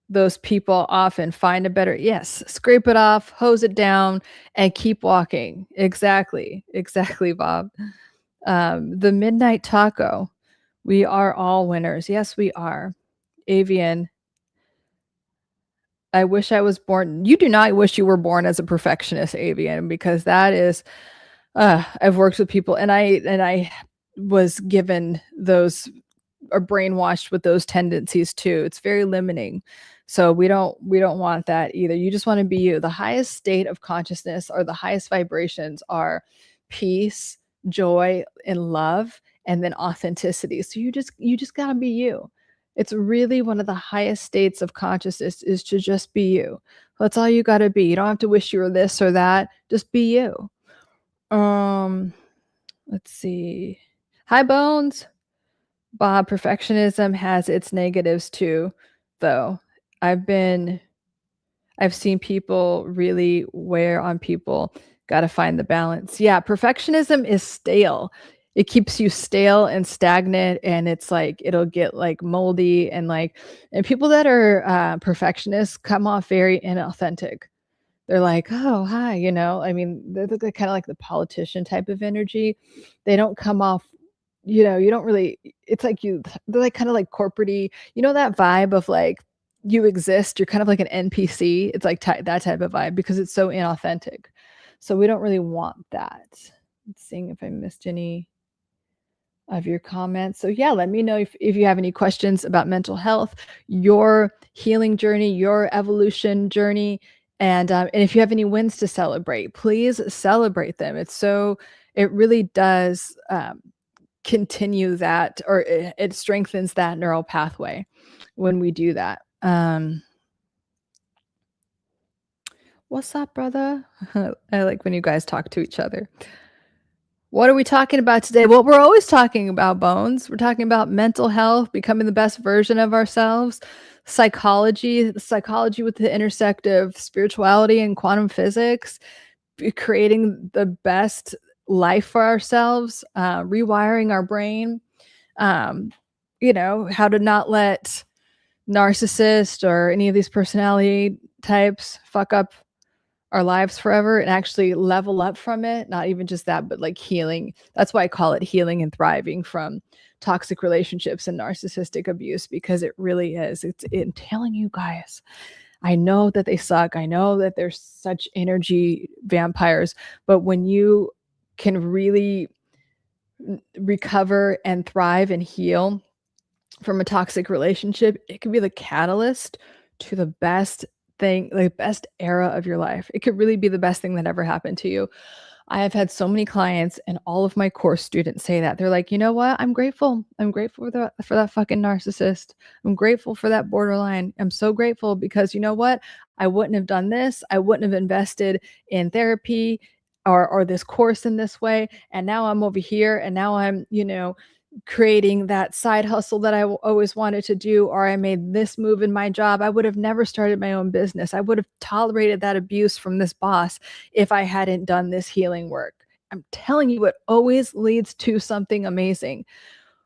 those people off and find a better, yes, scrape it off, hose it down, and keep walking. Exactly, Bob. The midnight taco. We are all winners. Yes, we are. Avian. I wish I was born. You do not wish you were born as a perfectionist, Avian, because that is, I've worked with people, and I was given those, or brainwashed with those tendencies too. It's very limiting. So we don't want that either. You just want to be you. The highest state of consciousness, or the highest vibrations, are peace, joy, and love, and then authenticity. So you just got to be you. It's really one of the highest states of consciousness, is to just be you. That's all you got to be. You don't have to wish you were this or that. Just be you. Let's see. Hi, Bones. Bob, perfectionism has its negatives too, though. I've seen people really wear on people. Got to find the balance. Yeah, perfectionism is stale. It keeps you stale and stagnant, and it's like, it'll get like moldy, and people that are perfectionists come off very inauthentic. They're like, oh, hi, I mean, they're kind of like the politician type of energy. They don't come off, you don't really, it's like they're like kind of like corporate-y, that vibe of like, you exist, you're kind of like an NPC. It's like that type of vibe, because it's so inauthentic. So we don't really want that. Let's see if I missed any of your comments. So yeah, let me know if you have any questions about mental health, your healing journey, your evolution journey, and if you have any wins to celebrate, please celebrate them. It really does continue that, or it strengthens that neural pathway when we do that. What's up, brother? I like when you guys talk to each other. What are we talking about today? Well, we're always talking about, Bones. We're talking about mental health, becoming the best version of ourselves, psychology with the intersect of spirituality and quantum physics, creating the best life for ourselves, rewiring our brain, how to not let narcissist or any of these personality types fuck up our lives forever, and actually level up from it. Not even just that, but like healing. That's why I call it healing and thriving from toxic relationships and narcissistic abuse, because it really is. It's telling you guys, I know that they suck. I know that they're such energy vampires, but when you can really recover and thrive and heal from a toxic relationship, it can be the catalyst to the best thing, like best era of your life. It could really be the best thing that ever happened to you. I have had so many clients and all of my course students say that. They're like, you know what? I'm grateful. I'm grateful for that fucking narcissist. I'm grateful for that borderline. I'm so grateful, because you know what? I wouldn't have done this. I wouldn't have invested in therapy or this course in this way. And now I'm over here, and now I'm, creating that side hustle that I always wanted to do, or I made this move in my job, I would have never started my own business. I would have tolerated that abuse from this boss if I hadn't done this healing work. I'm telling you, it always leads to something amazing.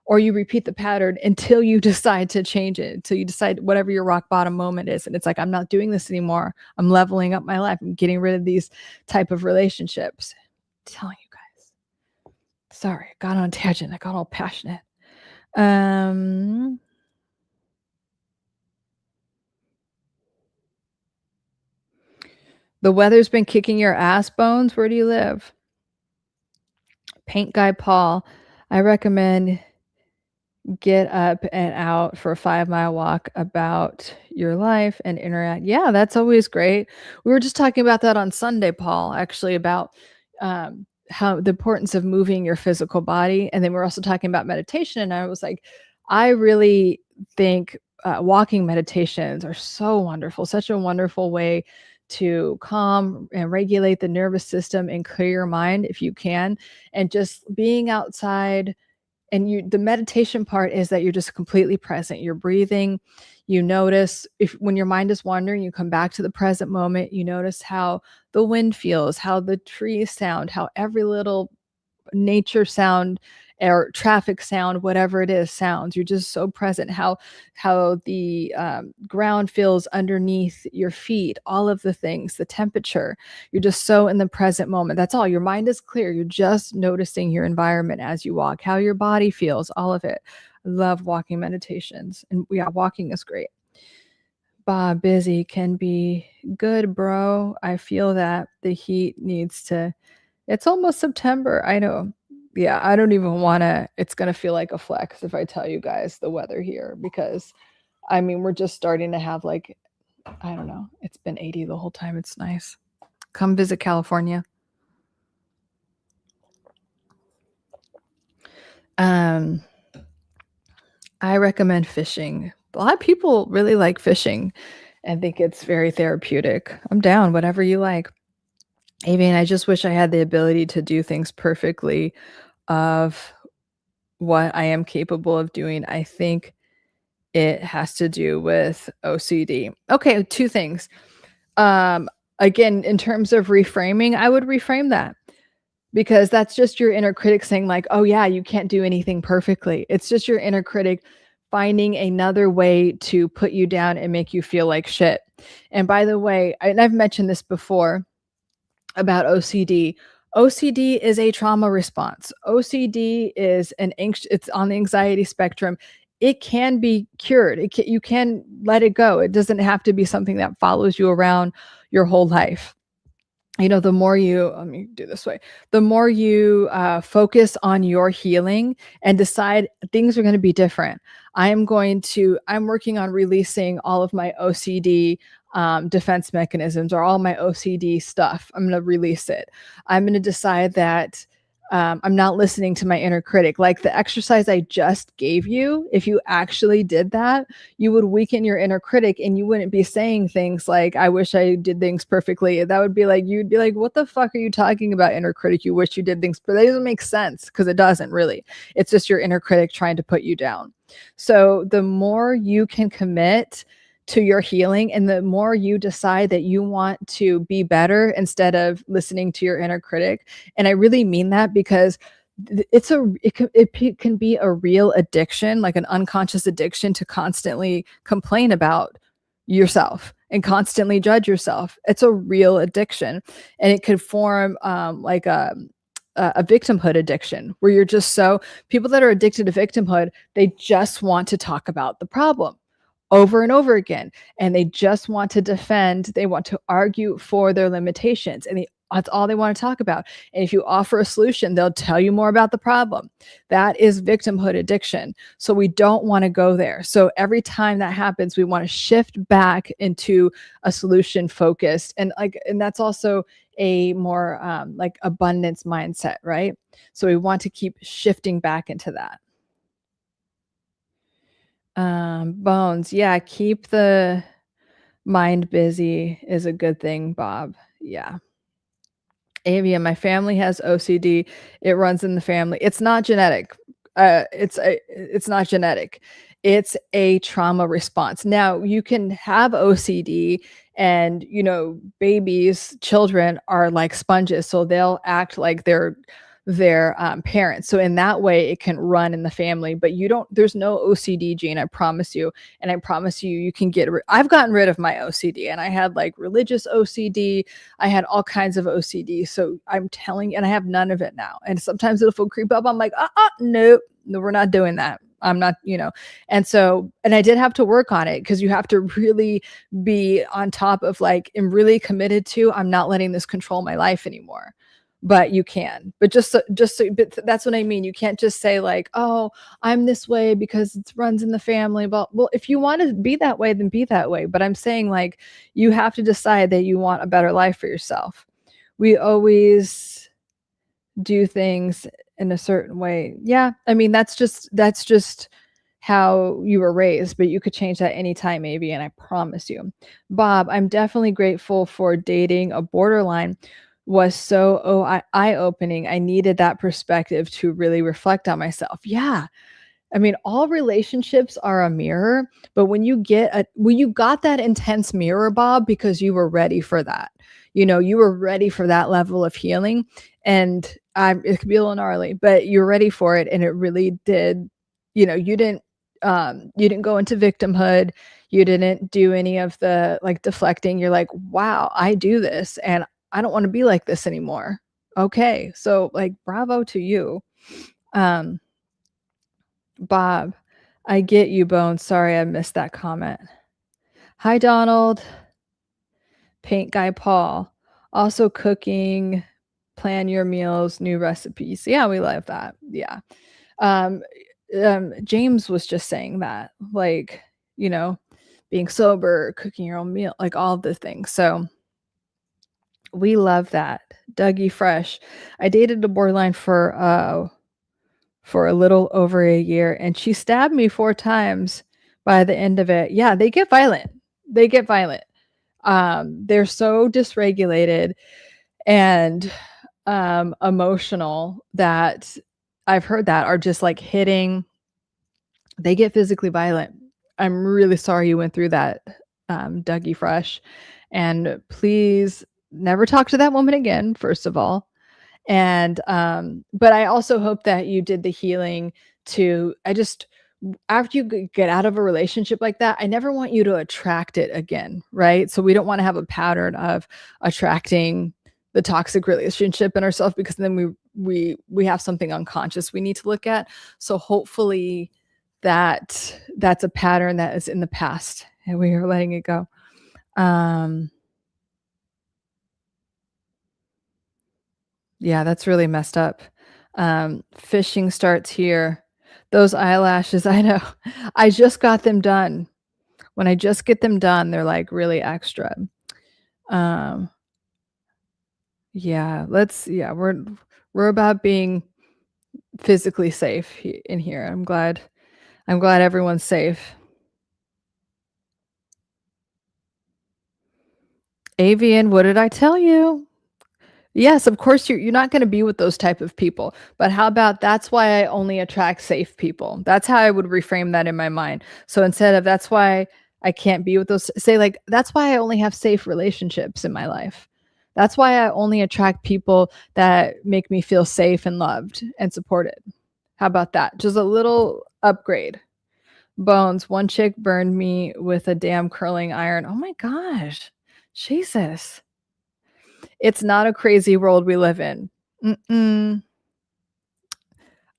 Or you repeat the pattern until you decide to change it, until you decide whatever your rock bottom moment is. And it's like, I'm not doing this anymore. I'm leveling up my life. I'm getting rid of these type of relationships. I'm telling you guys. Sorry, I got on a tangent. I got all passionate. The weather's been kicking your ass, Bones. Where do you live? Paint Guy Paul. I recommend get up and out for a 5-mile walk about your life and interact. Yeah, that's always great. We were just talking about that on Sunday, Paul, actually, about how the importance of moving your physical body. And then we're also talking about meditation. And I was like, I really think walking meditations are so wonderful, such a wonderful way to calm and regulate the nervous system and clear your mind if you can. And just being outside, and the meditation part is that you're just completely present. You're breathing. You notice if when your mind is wandering, you come back to the present moment. You notice how the wind feels, how the trees sound, how every little nature sound or traffic sound, whatever it is, sounds. You're just so present. How the ground feels underneath your feet, all of the things, the temperature. You're just so in the present moment. That's all. Your mind is clear. You're just noticing your environment as you walk, how your body feels, all of it. I love walking meditations, and yeah, walking is great. Bob, busy can be good, bro. I feel that the heat needs to. It's almost September. I know. Yeah, I don't even wanna it's gonna feel like a flex if I tell you guys the weather here, because, I mean, we're just starting to have, like, I don't know, it's been 80 the whole time. It's nice. Come visit California. Um, I recommend fishing. A lot of people really like fishing and think it's very therapeutic. I'm down, whatever you like. Avian, I just wish I had the ability to do things perfectly of what I am capable of doing. I think it has to do with OCD. Okay, 2 things. Again, in terms of reframing, I would reframe that, because that's just your inner critic saying like, "Oh yeah, you can't do anything perfectly." It's just your inner critic finding another way to put you down and make you feel like shit. And by the way, and I've mentioned this before about OCD. OCD is a trauma response. OCD is it's on the anxiety spectrum. It can be cured. You can let it go. It doesn't have to be something that follows you around your whole life. The more you let me do this way, the more you focus on your healing and decide things are going to be different. I'm working on releasing all of my OCD defense mechanisms, or all my OCD stuff. I'm going to release it. I'm going to decide that I'm not listening to my inner critic. Like the exercise I just gave you, if you actually did that, you would weaken your inner critic, and you wouldn't be saying things like, I wish I did things perfectly. That would be like, you'd be like, what the fuck are you talking about, inner critic? You wish you did things, but that doesn't make sense, because it doesn't really. It's just your inner critic trying to put you down. So the more you can commit to your healing, and the more you decide that you want to be better instead of listening to your inner critic. And I really mean that, because it can be a real addiction, like an unconscious addiction, to constantly complain about yourself and constantly judge yourself. It's a real addiction, and it could form like a victimhood addiction, where you're just so people that are addicted to victimhood, they just want to talk about the problem over and over again, and they just want to defend, they want to argue for their limitations, and that's all they want to talk about. And if you offer a solution, they'll tell you more about the problem. That is victimhood addiction. So we don't want to go there. So every time that happens, we want to shift back into a solution focused, and that's also a more like abundance mindset, right? So we want to keep shifting back into that. Bones. Yeah, keep the mind busy is a good thing, Bob. Yeah. Avia, my family has OCD. It runs in the family. It's not genetic. it's not genetic. It's a trauma response. Now, you can have OCD and, babies, children are like sponges, so they'll act like their parents. So in that way, it can run in the family, but there's no OCD gene, I promise you. And I promise you, you can I've gotten rid of my OCD, and I had like religious OCD. I had all kinds of OCD. So I'm telling you, and I have none of it now. And sometimes it'll creep up. I'm like, nope, no, we're not doing that. I'm not, and I did have to work on it, because you have to really be on top of I'm really committed to, I'm not letting this control my life anymore. But you can, but but that's what I mean. You can't just say like, oh, I'm this way because it runs in the family. But well, if you want to be that way, then be that way. But I'm saying like, you have to decide that you want a better life for yourself. We always do things in a certain way. Yeah. I mean, that's just how you were raised, but you could change that anytime, maybe. And I promise you, Bob, I'm definitely grateful for dating a borderline. Was so eye-opening. I needed that perspective to really reflect on myself. Yeah. I mean, all relationships are a mirror, but when you got that intense mirror, Bob, because you were ready for that. You were ready for that level of healing. And it could be a little gnarly, but you're ready for it. And it really did, you didn't go into victimhood. You didn't do any of the like deflecting. You're like, wow, I do this, and I don't want to be like this anymore. Okay. So like, bravo to you. Bob, I get you, Bones. Sorry, I missed that comment. Hi, Donald. Paint Guy Paul. Also cooking, plan your meals, new recipes. Yeah, we love that. Yeah. James was just saying that, like, being sober, cooking your own meal, like all the things. So we love that. Dougie Fresh. I dated a borderline for a little over a year, and she stabbed me 4 times by the end of it. Yeah, they get violent. They're so dysregulated and emotional that I've heard that are just like hitting. They get physically violent. I'm really sorry you went through that, Dougie Fresh. And please never talk to that woman again, first of all. And but I also hope that you did the healing after you get out of a relationship like that, I never want you to attract it again, right? So we don't want to have a pattern of attracting the toxic relationship in ourselves, because then we have something unconscious we need to look at. So hopefully that's a pattern that is in the past and we are letting it go. Yeah, that's really messed up. Fishing starts here. Those eyelashes, I know. I just got them done. When I just get them done, they're like really extra. Yeah, we're about being physically safe in here. I'm glad everyone's safe. Avian, what did I tell you? Yes, of course you're not going to be with those type of people. But how about that's why I only attract safe people? That's how I would reframe that in my mind. So instead of that's why I can't be with those, say like that's why I only have safe relationships in my life. That's why I only attract people that make me feel safe and loved and supported. How about that? Just a little upgrade. Bones, one chick burned me with a damn curling iron. Oh my gosh. Jesus. It's not a crazy world we live in.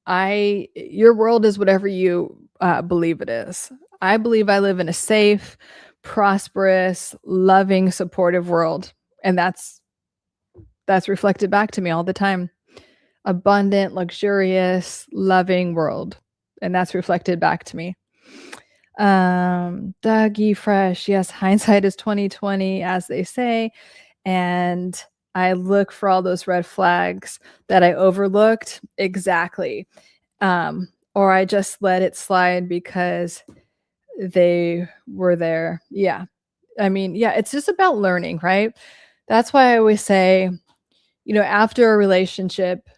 Your world is whatever you believe it is. I believe I live in a safe, prosperous, loving, supportive world. And that's reflected back to me all the time. Abundant, luxurious, loving world. And that's reflected back to me. Dougie Fresh. Yes, hindsight is 2020, as they say. And I look for all those red flags that I overlooked. Exactly. Or I just let it slide because they were there. Yeah. I mean, yeah, it's just about learning, right? That's why I always say, after a relationship,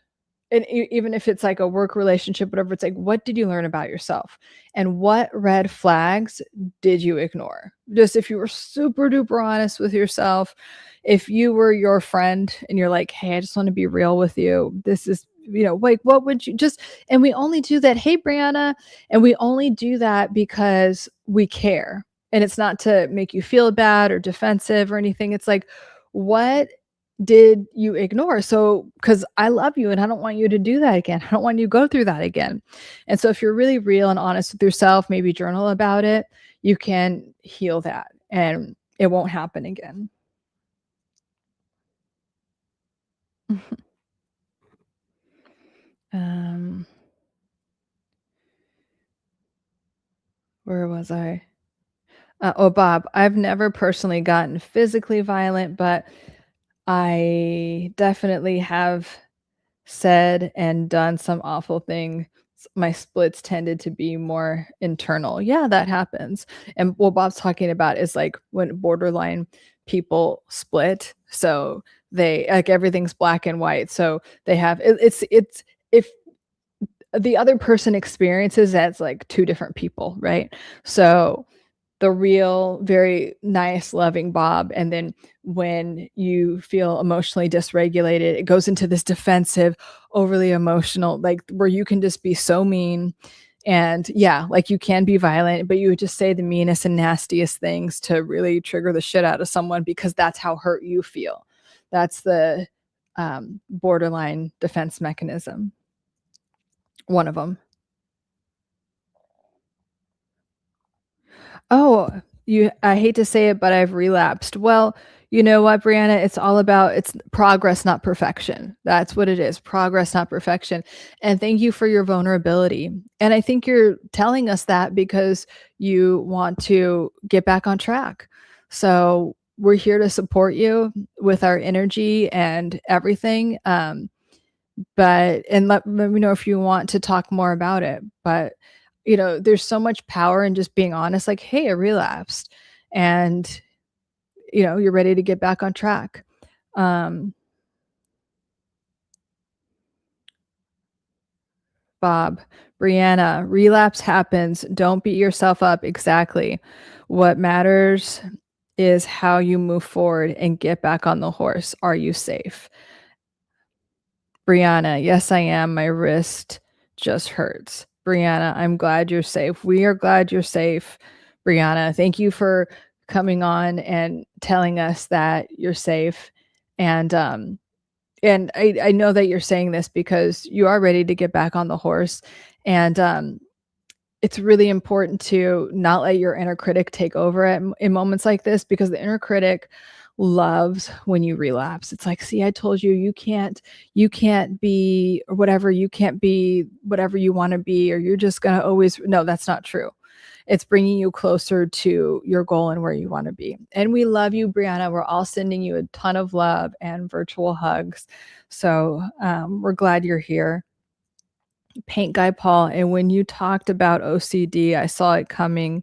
and even if it's like a work relationship, whatever, it's like, what did you learn about yourself? And what red flags did you ignore? Just if you were super duper honest with yourself, if you were your friend and you're like, hey, I just want to be real with you. This is, like, what would you just, and we only do that. Hey, Brianna. And we only do that because we care. And it's not to make you feel bad or defensive or anything. It's like, what did you ignore? So, because I love you and I don't want you to do that again. I don't want you to go through that again. And so, if you're really real and honest with yourself, maybe journal about it, you can heal that and it won't happen again. um, where was I? Oh, Bob, I've never personally gotten physically violent, but I definitely have said and done some awful things. My splits tended to be more internal. Yeah, that happens. And what Bob's talking about is like when borderline people split. So they like everything's black and white. So they have it's if the other person experiences as like two different people, right? So the real, very nice, loving Bob. And then when you feel emotionally dysregulated, it goes into this defensive, overly emotional, like where you can just be so mean. And yeah, like you can be violent, but you would just say the meanest and nastiest things to really trigger the shit out of someone because that's how hurt you feel. That's the borderline defense mechanism. One of them. Oh, I hate to say it, but I've relapsed. Well, you know what, Brianna? It's all about it's progress, not perfection. That's what it is. Progress, not perfection. And thank you for your vulnerability. And I think you're telling us that because you want to get back on track. So we're here to support you with our energy and everything. But and let me know if you want to talk more about it. But there's so much power in just being honest, like, hey, I relapsed, and you're ready to get back on track. um Bob, Brianna, relapse happens, don't beat yourself up. Exactly. What matters is how you move forward and get back on the horse. Are you safe? Brianna, yes, I am. My wrist just hurts. Brianna, I'm glad you're safe. We are glad you're safe. Brianna, thank you for coming on and telling us that you're safe. And I know that you're saying this because you are ready to get back on the horse. And it's really important to not let your inner critic take over in moments like this, because the inner critic loves when you relapse. It's like, see, I told you, you can't be or whatever, you can't be whatever you want to be, or you're just going to always, no, that's not true. It's bringing you closer to your goal and where you want to be. And we love you, Brianna. We're all sending you a ton of love and virtual hugs. So we're glad you're here. Paint Guy Paul, and when you talked about OCD, I saw it coming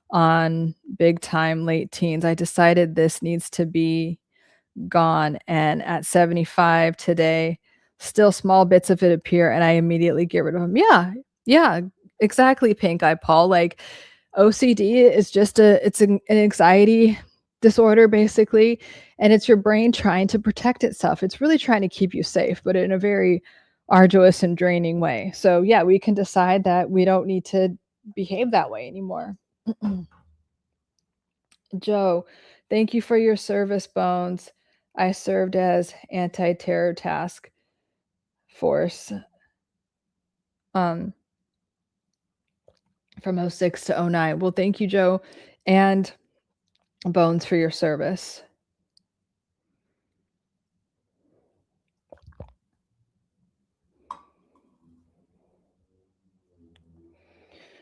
on big time late teens. I decided this needs to be gone, and at 75 today, still small bits of it appear, and I immediately get rid of them. Yeah, exactly, Paint Guy Paul. Like OCD is just an anxiety disorder basically, and it's your brain trying to protect itself. It's really trying to keep you safe, but in a very arduous and draining way. So yeah, we can decide that we don't need to behave that way anymore. Joe, thank you for your service, Bones. I served as anti-terror task force um, from '06 to '09. Well, thank you, Joe and Bones, for your service.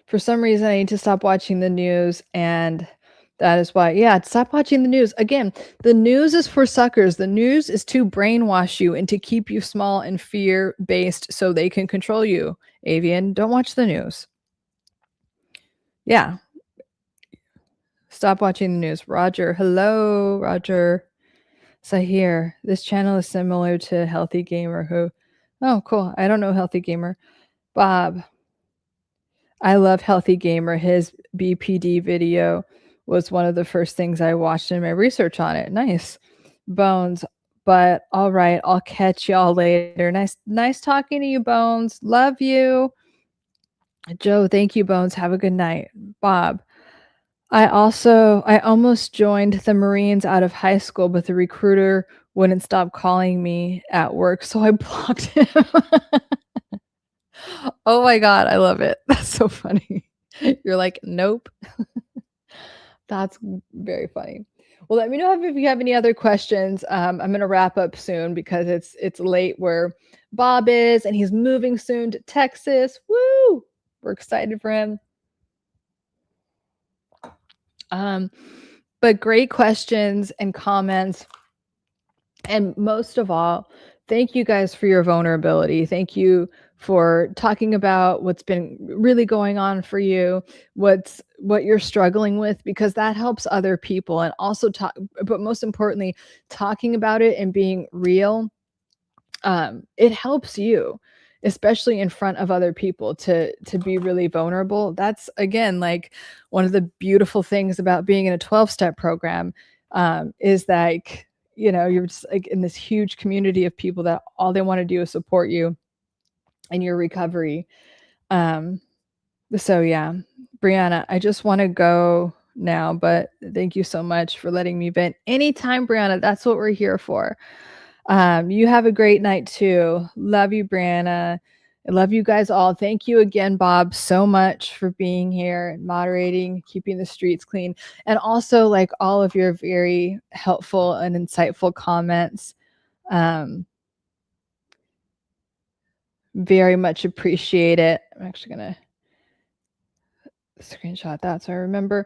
For some reason, I need to stop watching the news, and that is why. Yeah, stop watching the news. Again, the news is for suckers. The news is to brainwash you and to keep you small and fear-based so they can control you. Avian, don't watch the news. Yeah. Stop watching the news. Roger. Hello, Roger. Sahir. This channel is similar to Healthy Gamer, who Oh, cool. I don't know Healthy Gamer. Bob, I love Healthy Gamer. His BPD video was one of the first things I watched in my research on it. Nice. Bones. But all right, I'll catch y'all later. Nice talking to you, Bones. Love you. Joe, thank you, Bones. Have a good night. Bob. I almost joined the Marines out of high school, but the recruiter wouldn't stop calling me at work, so I blocked him. Oh my god, I love it. That's so funny. You're like, "Nope." That's very funny. Well, let me know if you have any other questions. I'm gonna wrap up soon because it's late where Bob is, and he's moving soon to Texas. Woo! We're excited for him. But great questions and comments. And most of all, thank you guys for your vulnerability. Thank you for talking about what's been really going on for you, what you're struggling with, because that helps other people. And also but most importantly, talking about it and being real, it helps you, especially in front of other people, to be really vulnerable. That's again like one of the beautiful things about being in a 12-step program, is that you're just like in this huge community of people that all they want to do is support you in your recovery. So yeah, Brianna, I just want to go now, but thank you so much for letting me vent anytime, Brianna. That's what we're here for. You have a great night too. Love you, Brianna. I love you guys all. Thank you again, Bob, so much for being here and moderating, keeping the streets clean, and also like all of your very helpful and insightful comments. Very much appreciate it. I'm actually gonna screenshot that so I remember.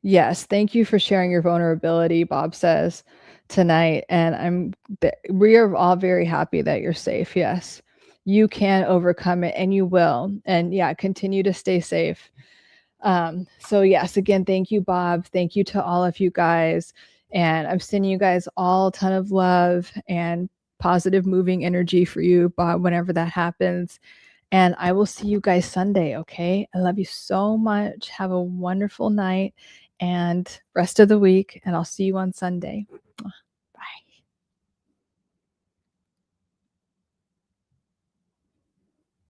Yes, thank you for sharing your vulnerability, Bob says tonight. And we are all very happy that you're safe. Yes, you can overcome it and you will. And yeah, continue to stay safe. So yes, again, thank you, Bob. Thank you to all of you guys. And I'm sending you guys all a ton of love and positive moving energy for you, Bob, whenever that happens. And I will see you guys Sunday, okay? I love you so much. Have a wonderful night and rest of the week, and I'll see you on Sunday.